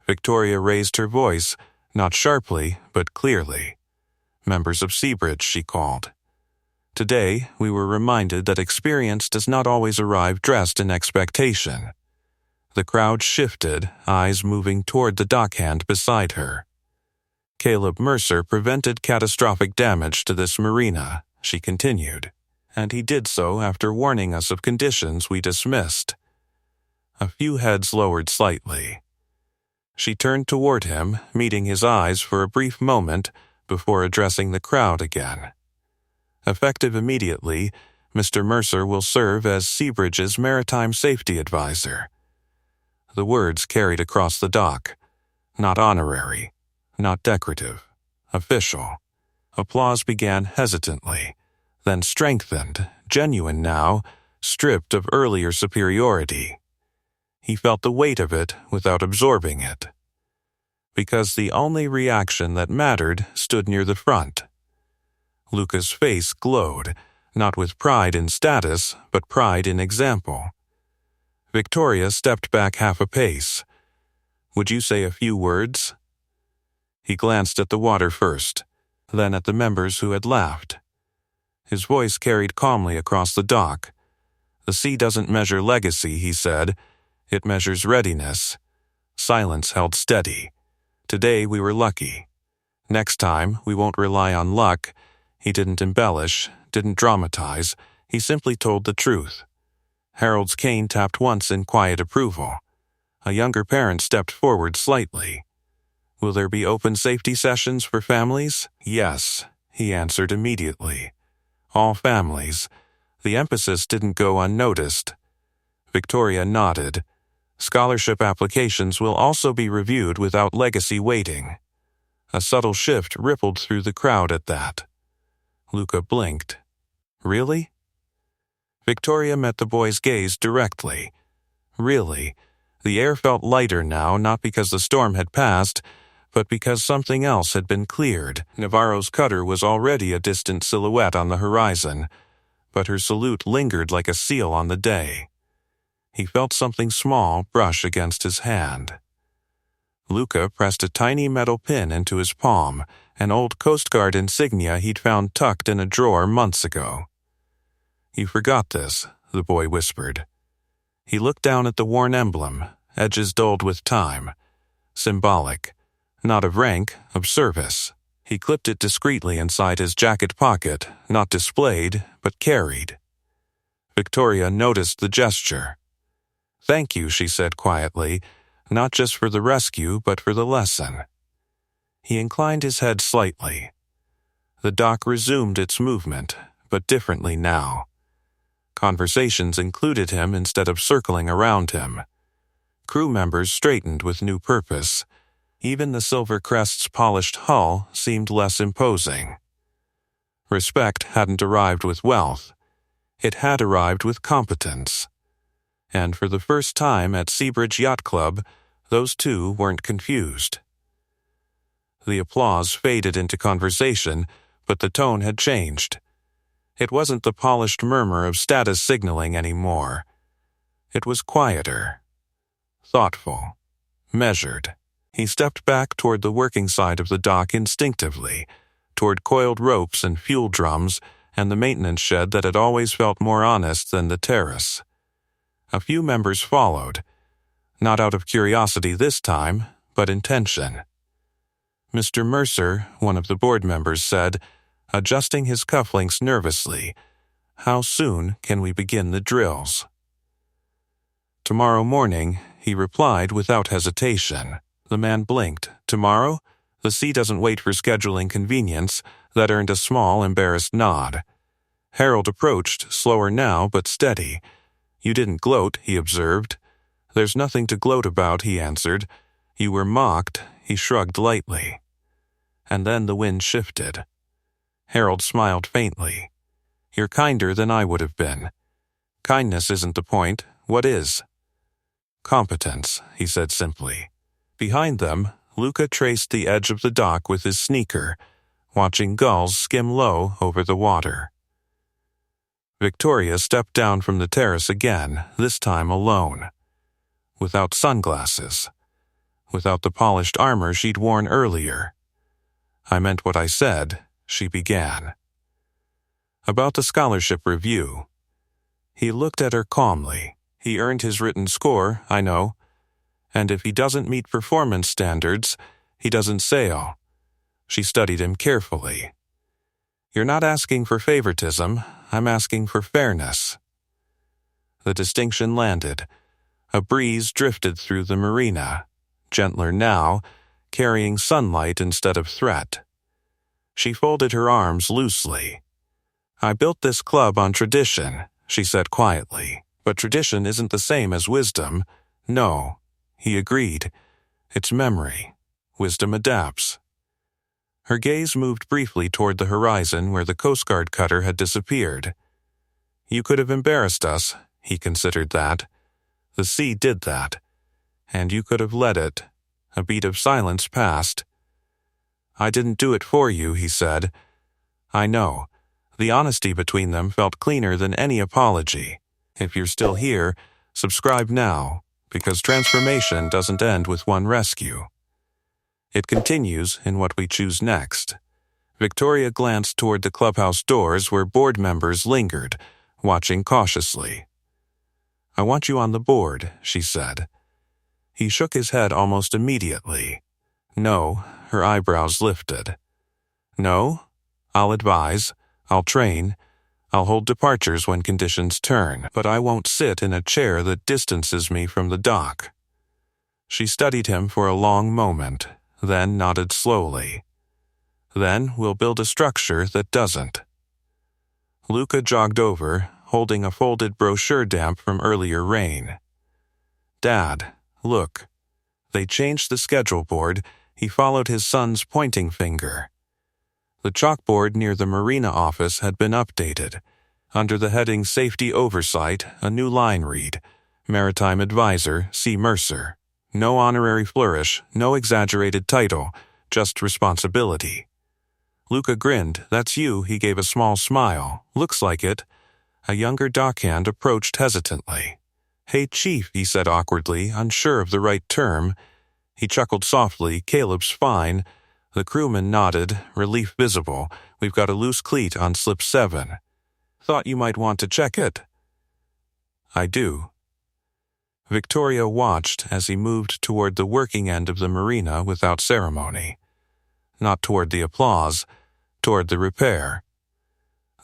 Victoria raised her voice, not sharply, but clearly. Members of Seabridge, she called. Today, we were reminded that experience does not always arrive dressed in expectation. The crowd shifted, eyes moving toward the dockhand beside her. Caleb Mercer prevented catastrophic damage to this marina, she continued, and he did so after warning us of conditions we dismissed. A few heads lowered slightly. She turned toward him, meeting his eyes for a brief moment before addressing the crowd again. Effective immediately, Mr. Mercer will serve as Seabridge's maritime safety advisor. The words carried across the dock. Not honorary, not decorative, official. Applause began hesitantly, then strengthened, genuine now, stripped of earlier superiority. He felt the weight of it without absorbing it. Because the only reaction that mattered stood near the front. Luca's face glowed, not with pride in status, but pride in example. Victoria stepped back half a pace. "Would you say a few words?" He glanced at the water first, then at the members who had laughed. His voice carried calmly across the dock. "The sea doesn't measure legacy," he said. "It measures readiness." Silence held steady. "Today we were lucky. Next time we won't rely on luck." He didn't embellish, didn't dramatize. He simply told the truth. Harold's cane tapped once in quiet approval. A younger parent stepped forward slightly. "Will there be open safety sessions for families?" "Yes," he answered immediately. "All families." The emphasis didn't go unnoticed. Victoria nodded. "Scholarship applications will also be reviewed without legacy waiting." A subtle shift rippled through the crowd at that. Luca blinked. "Really?" Victoria met the boy's gaze directly. Really. The air felt lighter now, not because the storm had passed, but because something else had been cleared. Navarro's cutter was already a distant silhouette on the horizon, but her salute lingered like a seal on the day. He felt something small brush against his hand. Luca pressed a tiny metal pin into his palm, an old Coast Guard insignia he'd found tucked in a drawer months ago. "You forgot this," the boy whispered. He looked down at the worn emblem, edges dulled with time. Symbolic. Not of rank, of service. He clipped it discreetly inside his jacket pocket, not displayed, but carried. Victoria noticed the gesture. "Thank you," she said quietly, "not just for the rescue, but for the lesson." He inclined his head slightly. The dock resumed its movement, but differently now. Conversations included him instead of circling around him. Crew members straightened with new purpose. Even the Silver Crest's polished hull seemed less imposing. Respect hadn't arrived with wealth. It had arrived with competence. And for the first time at Seabridge Yacht Club, those two weren't confused. The applause faded into conversation, but the tone had changed. It wasn't the polished murmur of status signaling anymore. It was quieter, thoughtful, measured. He stepped back toward the working side of the dock instinctively, toward coiled ropes and fuel drums and the maintenance shed that had always felt more honest than the terrace. A few members followed, not out of curiosity this time, but intention. Mr. Mercer, one of the board members, said, adjusting his cufflinks nervously, "How soon can we begin the drills?" "Tomorrow morning," he replied without hesitation. The man blinked. "Tomorrow?" The sea doesn't wait for scheduling convenience. That earned a small, embarrassed nod. Harold approached, slower now, but steady. "You didn't gloat," he observed. "There's nothing to gloat about," he answered. "You were mocked," he shrugged lightly. And then the wind shifted. Harold smiled faintly. "You're kinder than I would have been. Kindness isn't the point. What is?" "Competence," he said simply. Behind them, Luca traced the edge of the dock with his sneaker, watching gulls skim low over the water. Victoria stepped down from the terrace again, this time alone. Without sunglasses. Without the polished armor she'd worn earlier. "I meant what I said," she began. "About the scholarship review." He looked at her calmly. "He earned his written score, I know. And if he doesn't meet performance standards, he doesn't sail." She studied him carefully. "You're not asking for favoritism. I'm asking for fairness." The distinction landed. A breeze drifted through the marina, gentler now, carrying sunlight instead of threat. She folded her arms loosely. I built this club on tradition, she said quietly. But tradition isn't the same as wisdom. No, he agreed. It's memory. Wisdom adapts. Her gaze moved briefly toward the horizon where the Coast Guard cutter had disappeared. You could have embarrassed us, he considered that. The sea did that. And you could have let it. A beat of silence passed. I didn't do it for you, he said. I know. The honesty between them felt cleaner than any apology. If you're still here, subscribe now, because transformation doesn't end with one rescue. It continues in what we choose next. Victoria glanced toward the clubhouse doors where board members lingered, watching cautiously. I want you on the board, she said. He shook his head almost immediately. No, her eyebrows lifted. No? I'll advise. I'll train. I'll hold departures when conditions turn, but I won't sit in a chair that distances me from the dock. She studied him for a long moment, then nodded slowly. Then we'll build a structure that doesn't. Luca jogged over, holding a folded brochure damp from earlier rain. Dad, look. They changed the schedule board. He followed his son's pointing finger. The chalkboard near the marina office had been updated. Under the heading Safety Oversight, a new line read, Maritime Advisor, C. Mercer. No honorary flourish, no exaggerated title, just responsibility. Luca grinned. That's you, he gave a small smile. Looks like it. A younger dockhand approached hesitantly. Hey, Chief, he said awkwardly, unsure of the right term. He chuckled softly. Caleb's fine. The crewman nodded, relief visible. We've got a loose cleat on slip 7. Thought you might want to check it. I do. Victoria watched as he moved toward the working end of the marina without ceremony. Not toward the applause, toward the repair.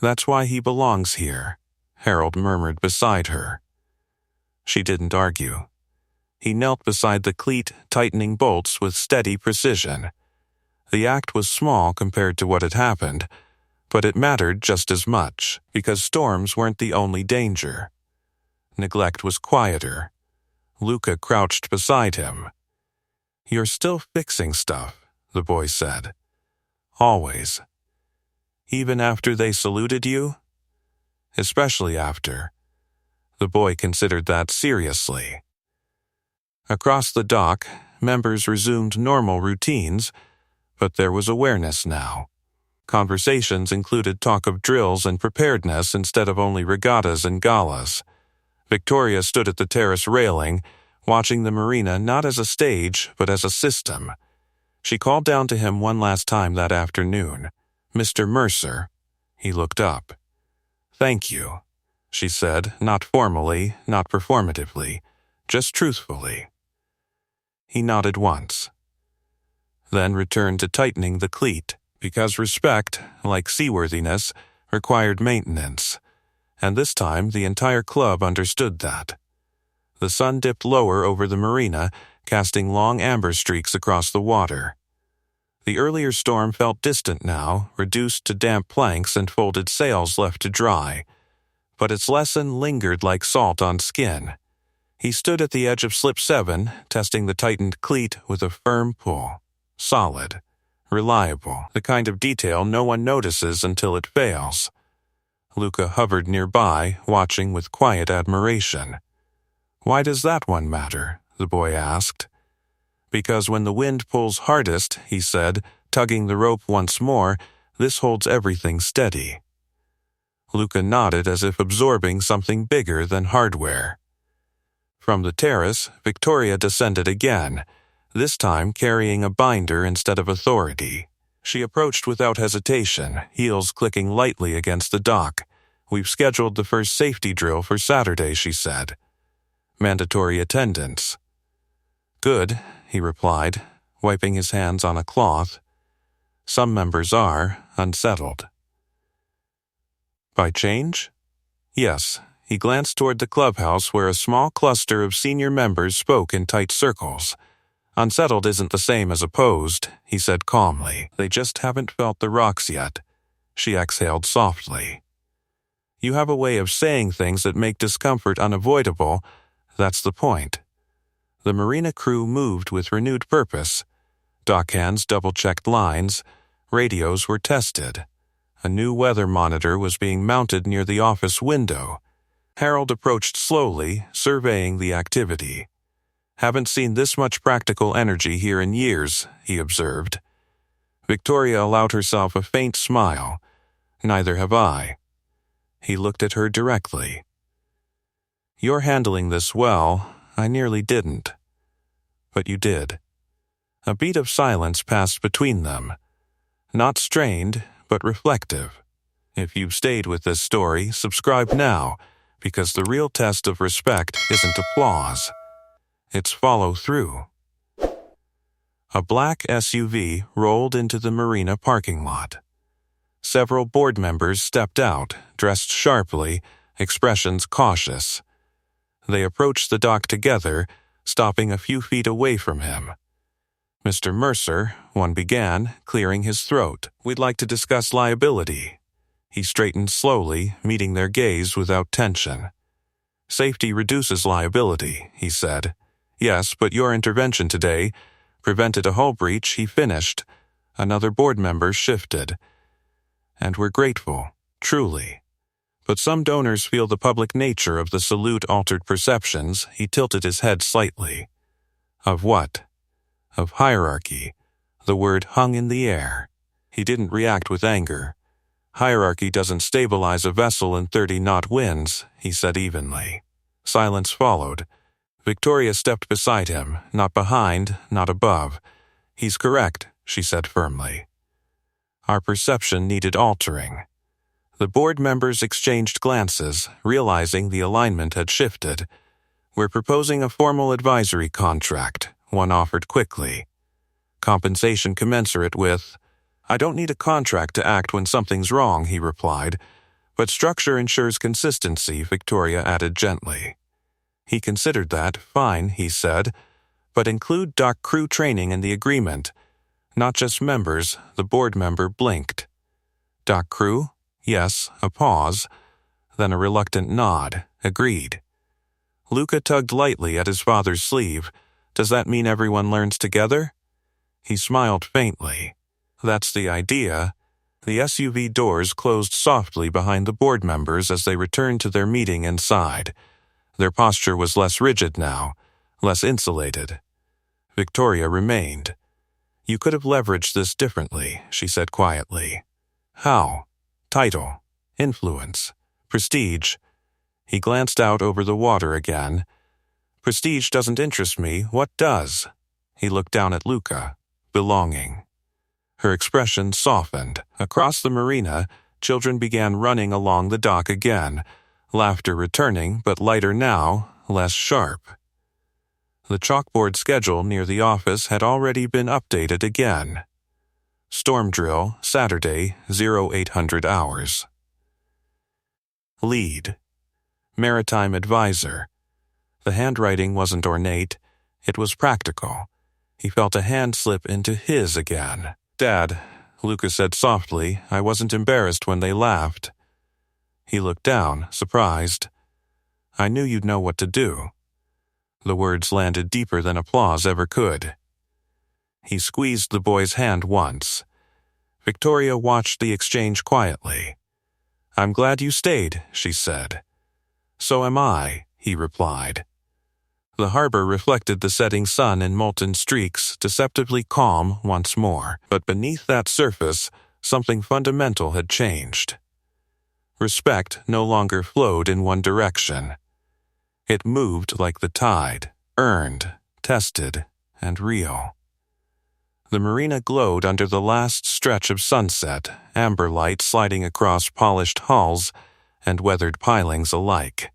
That's why he belongs here, Harold murmured beside her. She didn't argue. He knelt beside the cleat, tightening bolts with steady precision. The act was small compared to what had happened, but it mattered just as much, because storms weren't the only danger. Neglect was quieter. Luca crouched beside him. You're still fixing stuff, the boy said. Always. Even after they saluted you? Especially after. The boy considered that seriously. Across the dock, members resumed normal routines, but there was awareness now. Conversations included talk of drills and preparedness instead of only regattas and galas. Victoria stood at the terrace railing, watching the marina not as a stage, but as a system. She called down to him one last time that afternoon. Mr. Mercer. He looked up. Thank you, she said, not formally, not performatively, just truthfully. He nodded once. Then returned to tightening the cleat, because respect, like seaworthiness, required maintenance, and this time the entire club understood that. The sun dipped lower over the marina, casting long amber streaks across the water. The earlier storm felt distant now, reduced to damp planks and folded sails left to dry, but its lesson lingered like salt on skin. He stood at the edge of slip 7, testing the tightened cleat with a firm pull. Solid. Reliable. The kind of detail no one notices until it fails. Luca hovered nearby, watching with quiet admiration. Why does that one matter? The boy asked. Because when the wind pulls hardest, he said, tugging the rope once more, this holds everything steady. Luca nodded as if absorbing something bigger than hardware. From the terrace, Victoria descended again, this time carrying a binder instead of authority. She approached without hesitation, heels clicking lightly against the dock. We've scheduled the first safety drill for Saturday, she said. Mandatory attendance. Good, he replied, wiping his hands on a cloth. Some members are unsettled. By change? Yes. He glanced toward the clubhouse where a small cluster of senior members spoke in tight circles. Unsettled isn't the same as opposed, he said calmly. They just haven't felt the rocks yet. She exhaled softly. You have a way of saying things that make discomfort unavoidable. That's the point. The marina crew moved with renewed purpose. Dockhands double-checked lines. Radios were tested. A new weather monitor was being mounted near the office window. Harold approached slowly, surveying the activity. "Haven't seen this much practical energy here in years," he observed. Victoria allowed herself a faint smile. "Neither have I." He looked at her directly. "You're handling this well. I nearly didn't." "But you did." A beat of silence passed between them. Not strained, but reflective. If you've stayed with this story, subscribe now, because the real test of respect isn't applause. It's follow-through. A black SUV rolled into the marina parking lot. Several board members stepped out, dressed sharply, expressions cautious. They approached the dock together, stopping a few feet away from him. "Mr. Mercer," one began, clearing his throat, "we'd like to discuss liability." He straightened slowly, meeting their gaze without tension. "Safety reduces liability," he said. "Yes, but your intervention today prevented a hull breach," he finished. Another board member shifted. "And we're grateful, truly. But some donors feel the public nature of the salute altered perceptions." He tilted his head slightly. "Of what?" "Of hierarchy." The word hung in the air. He didn't react with anger. "Hierarchy doesn't stabilize a vessel in 30-knot winds," he said evenly. Silence followed. Victoria stepped beside him, not behind, not above. "He's correct," she said firmly. Our perception needed altering. The board members exchanged glances, realizing the alignment had shifted. "We're proposing a formal advisory contract," one offered quickly. "Compensation commensurate with—" "I don't need a contract to act when something's wrong," he replied. "But structure ensures consistency," Victoria added gently. He considered that. "Fine," he said, "but include dock crew training in the agreement. Not just members." The board member blinked. "Dock crew?" "Yes." A pause, then a reluctant nod. "Agreed." Luca tugged lightly at his father's sleeve. "Does that mean everyone learns together?" He smiled faintly. "That's the idea." The SUV doors closed softly behind the board members as they returned to their meeting inside. Their posture was less rigid now, less insulated. Victoria remained. "You could have leveraged this differently," she said quietly. "How?" "Title, influence, prestige." He glanced out over the water again. "Prestige doesn't interest me. What does?" He looked down at Luca. "Belonging." Her expression softened. Across the marina, children began running along the dock again, laughter returning, but lighter now, less sharp. The chalkboard schedule near the office had already been updated again. Storm drill, Saturday, 0800 hours. Lead. Maritime advisor. The handwriting wasn't ornate. It was practical. He felt a hand slip into his again. "Dad," Luca said softly, "I wasn't embarrassed when they laughed." He looked down, surprised. "I knew you'd know what to do." The words landed deeper than applause ever could. He squeezed the boy's hand once. Victoria watched the exchange quietly. "I'm glad you stayed," she said. "So am I," he replied. The harbor reflected the setting sun in molten streaks, deceptively calm once more. But beneath that surface, something fundamental had changed. Respect no longer flowed in one direction. It moved like the tide, earned, tested, and real. The marina glowed under the last stretch of sunset, amber light sliding across polished hulls and weathered pilings alike.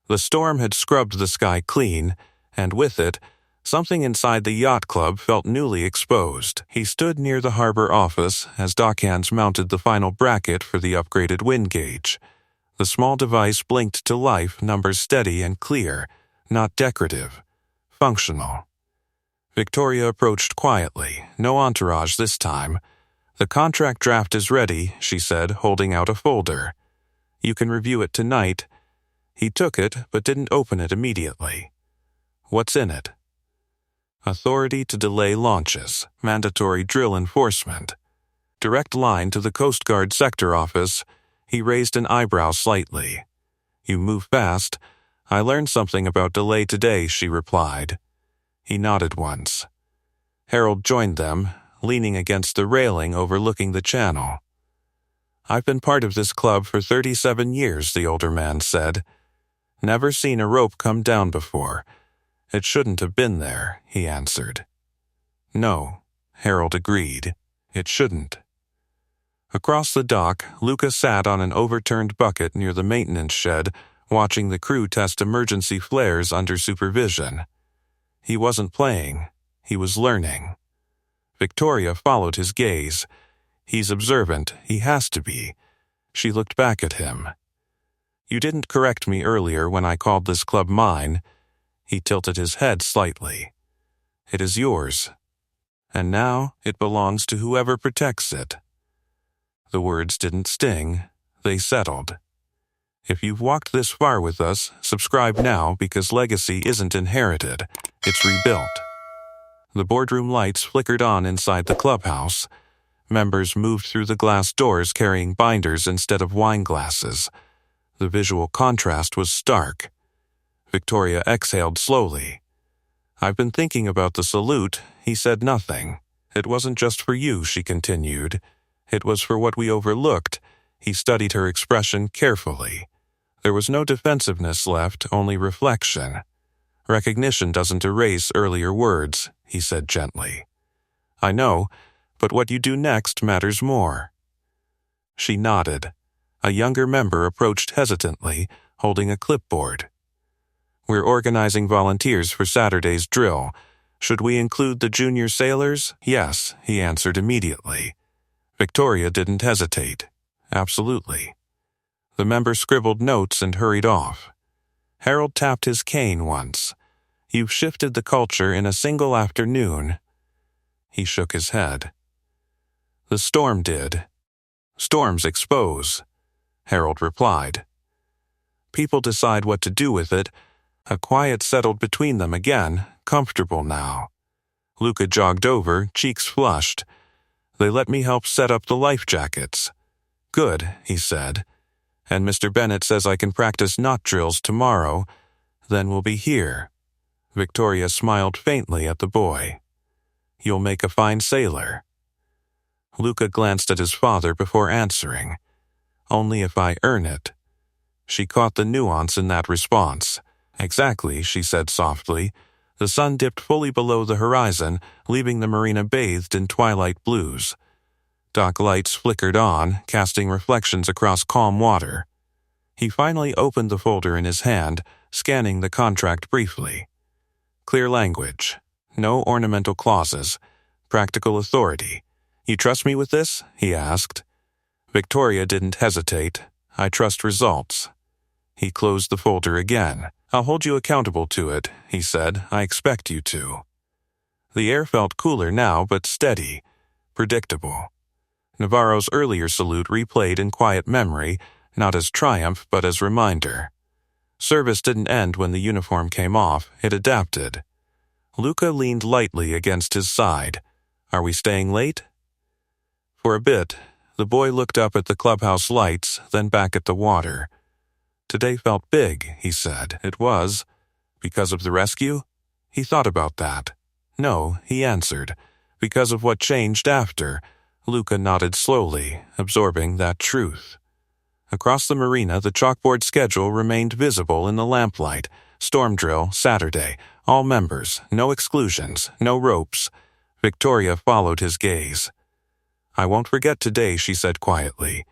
The storm had scrubbed the sky clean, and with it, something inside the yacht club felt newly exposed. He stood near the harbor office as dockhands mounted the final bracket for the upgraded wind gauge. The small device blinked to life, numbers steady and clear, not decorative, functional. Victoria approached quietly, no entourage this time. "The contract draft is ready," she said, holding out a folder. You can review it tonight." He took it, but didn't open it immediately. "What's in it?" Authority to delay launches, mandatory drill enforcement. Direct line to the Coast Guard sector office. He raised an eyebrow slightly. "You move fast. I learned something about delay today," she replied. He nodded once. Harold joined them, leaning against the railing overlooking the channel. "I've been part of this club for 37 years, the older man said. "Never seen a rope come down before. It shouldn't have been there," he answered. "No," Harold agreed. "It shouldn't." Across the dock, Luca sat on an overturned bucket near the maintenance shed, watching the crew test emergency flares under supervision. He wasn't playing. He was learning. Victoria followed his gaze. "He's observant. He has to be." She looked back at him. "You didn't correct me earlier when I called this club mine." He tilted his head slightly. "It is yours. And now it belongs to whoever protects it." The words didn't sting. They settled. If you've walked this far with us, subscribe now, because legacy isn't inherited. It's rebuilt. The boardroom lights flickered on inside the clubhouse. Members moved through the glass doors carrying binders instead of wine glasses. The visual contrast was stark. Victoria exhaled slowly. "I've been thinking about the salute." He said nothing. "It wasn't just for you," she continued. "It was for what we overlooked." He studied her expression carefully. There was no defensiveness left, only reflection. "Recognition doesn't erase earlier words," he said gently. "I know, but what you do next matters more." She nodded. A younger member approached hesitantly, holding a clipboard. "We're organizing volunteers for Saturday's drill. Should we include the junior sailors?" "Yes," he answered immediately. Victoria didn't hesitate. "Absolutely." The member scribbled notes and hurried off. Harold tapped his cane once. "You've shifted the culture in a single afternoon." He shook his head. "The storm did." "Storms expose," Harold replied. "People decide what to do with it." A quiet settled between them again, comfortable now. Luca jogged over, cheeks flushed. "They let me help set up the life jackets." "Good," he said. "And Mr. Bennett says I can practice knot drills tomorrow. Then we'll be here." Victoria smiled faintly at the boy. "You'll make a fine sailor." Luca glanced at his father before answering. "Only if I earn it." She caught the nuance in that response. "Exactly," she said softly. The sun dipped fully below the horizon, leaving the marina bathed in twilight blues. Dock lights flickered on, casting reflections across calm water. He finally opened the folder in his hand, scanning the contract briefly. Clear language. No ornamental clauses. Practical authority. "You trust me with this?" he asked. Victoria didn't hesitate. "I trust results." He closed the folder again. "I'll hold you accountable to it," he said. "I expect you to." The air felt cooler now, but steady, predictable. Navarro's earlier salute replayed in quiet memory, not as triumph but as reminder. Service didn't end when the uniform came off, it adapted. Luca leaned lightly against his side. "Are we staying late?" For a bit, the boy looked up at the clubhouse lights, then back at the water. "Today felt big," he said. "It was. Because of the rescue?" He thought about that. "No," he answered. "Because of what changed after." Luca nodded slowly, absorbing that truth. Across the marina, the chalkboard schedule remained visible in the lamplight. Storm drill, Saturday. All members. No exclusions. No ropes. Victoria followed his gaze. "I won't forget today," she said quietly.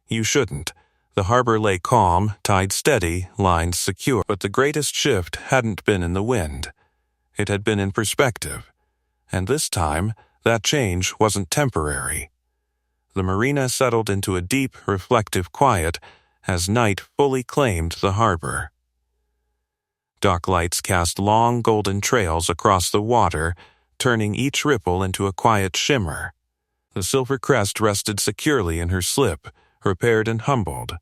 "You shouldn't." The harbor lay calm, tide steady, lines secure. But the greatest shift hadn't been in the wind. It had been in perspective. And this time, that change wasn't temporary. The marina settled into a deep, reflective quiet as night fully claimed the harbor. Dock lights cast long golden trails across the water, turning each ripple into a quiet shimmer. The silver crest rested securely in her slip, repaired and humbled.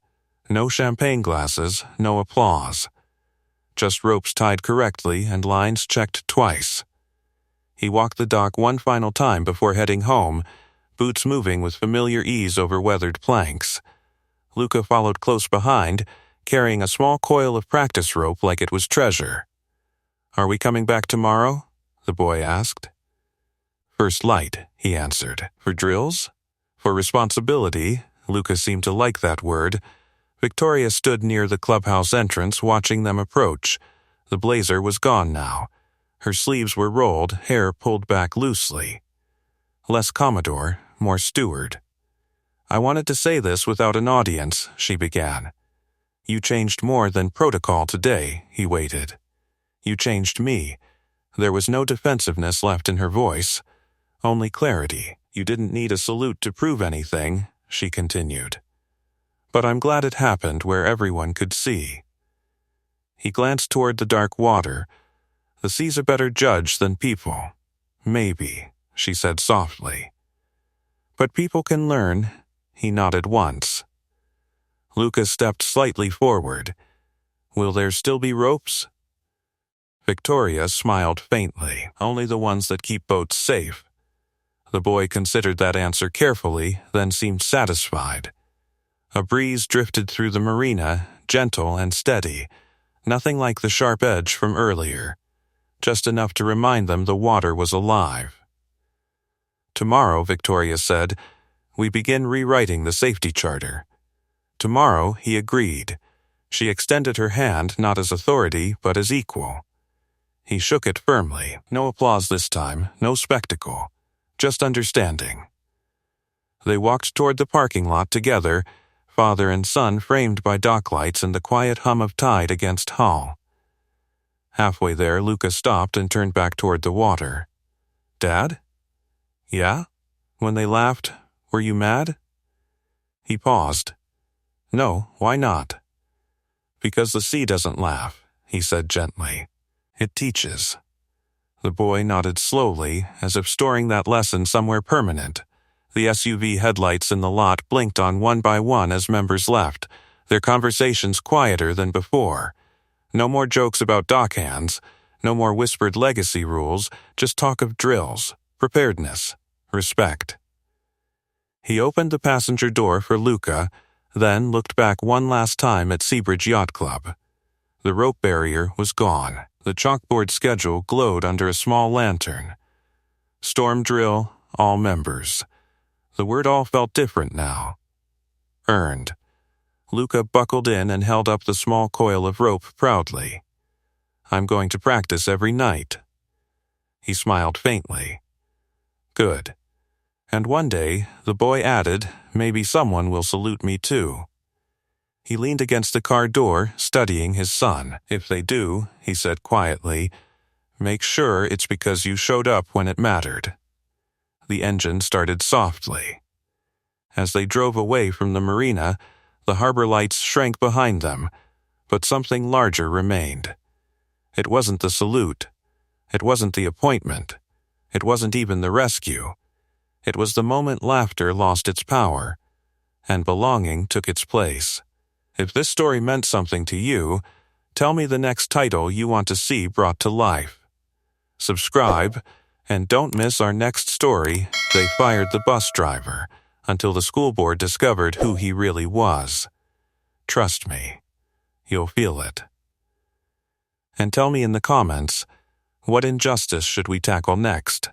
No champagne glasses, no applause. Just ropes tied correctly and lines checked twice. He walked the dock one final time before heading home, boots moving with familiar ease over weathered planks. Luca followed close behind, carrying a small coil of practice rope like it was treasure. "Are we coming back tomorrow?" the boy asked. "First light," he answered. "For drills?" "For responsibility." Luca seemed to like that word. Victoria stood near the clubhouse entrance watching them approach. The blazer was gone now. Her sleeves were rolled, hair pulled back loosely. Less Commodore, more steward. "I wanted to say this without an audience," she began. "You changed more than protocol today," he waited. "You changed me." There was no defensiveness left in her voice, only clarity. "You didn't need a salute to prove anything," she continued. "But I'm glad it happened where everyone could see." He glanced toward the dark water. "The sea's a better judge than people." "Maybe," she said softly. "But people can learn." He nodded once. Luca stepped slightly forward. "Will there still be ropes?" Victoria smiled faintly. "Only the ones that keep boats safe." The boy considered that answer carefully, then seemed satisfied. A breeze drifted through the marina, gentle and steady, nothing like the sharp edge from earlier, just enough to remind them the water was alive. "Tomorrow," Victoria said, "we begin rewriting the safety charter." "Tomorrow," he agreed. She extended her hand not as authority, but as equal. He shook it firmly. No applause this time, no spectacle, just understanding. They walked toward the parking lot together, father and son framed by dock lights and the quiet hum of tide against hull. Halfway there, Luca stopped and turned back toward the water. "Dad?" "Yeah?" When they laughed, "Were you mad?" He paused. "No, why not?" "Because the sea doesn't laugh," he said gently. "It teaches." The boy nodded slowly, as if storing that lesson somewhere permanent. The SUV headlights in the lot blinked on one by one as members left, their conversations quieter than before. No more jokes about dockhands, no more whispered legacy rules, just talk of drills, preparedness, respect. He opened the passenger door for Luca, then looked back one last time at Seabridge Yacht Club. The rope barrier was gone. The chalkboard schedule glowed under a small lantern. Storm drill, all members. The word all felt different now. Earned. Luca buckled in and held up the small coil of rope proudly. "I'm going to practice every night." He smiled faintly. "Good. And one day," the boy added, "maybe someone will salute me too." He leaned against the car door, studying his son. "If they do," he said quietly, "make sure it's because you showed up when it mattered." The engine started softly. As they drove away from the marina, the harbor lights shrank behind them, but something larger remained. It wasn't the salute. It wasn't the appointment. It wasn't even the rescue. It was the moment laughter lost its power, and belonging took its place. If this story meant something to you, tell me the next title you want to see brought to life. Subscribe, and don't miss our next story, They Fired the Bus Driver, until the school board discovered who he really was. Trust me, you'll feel it. And tell me in the comments, what injustice should we tackle next?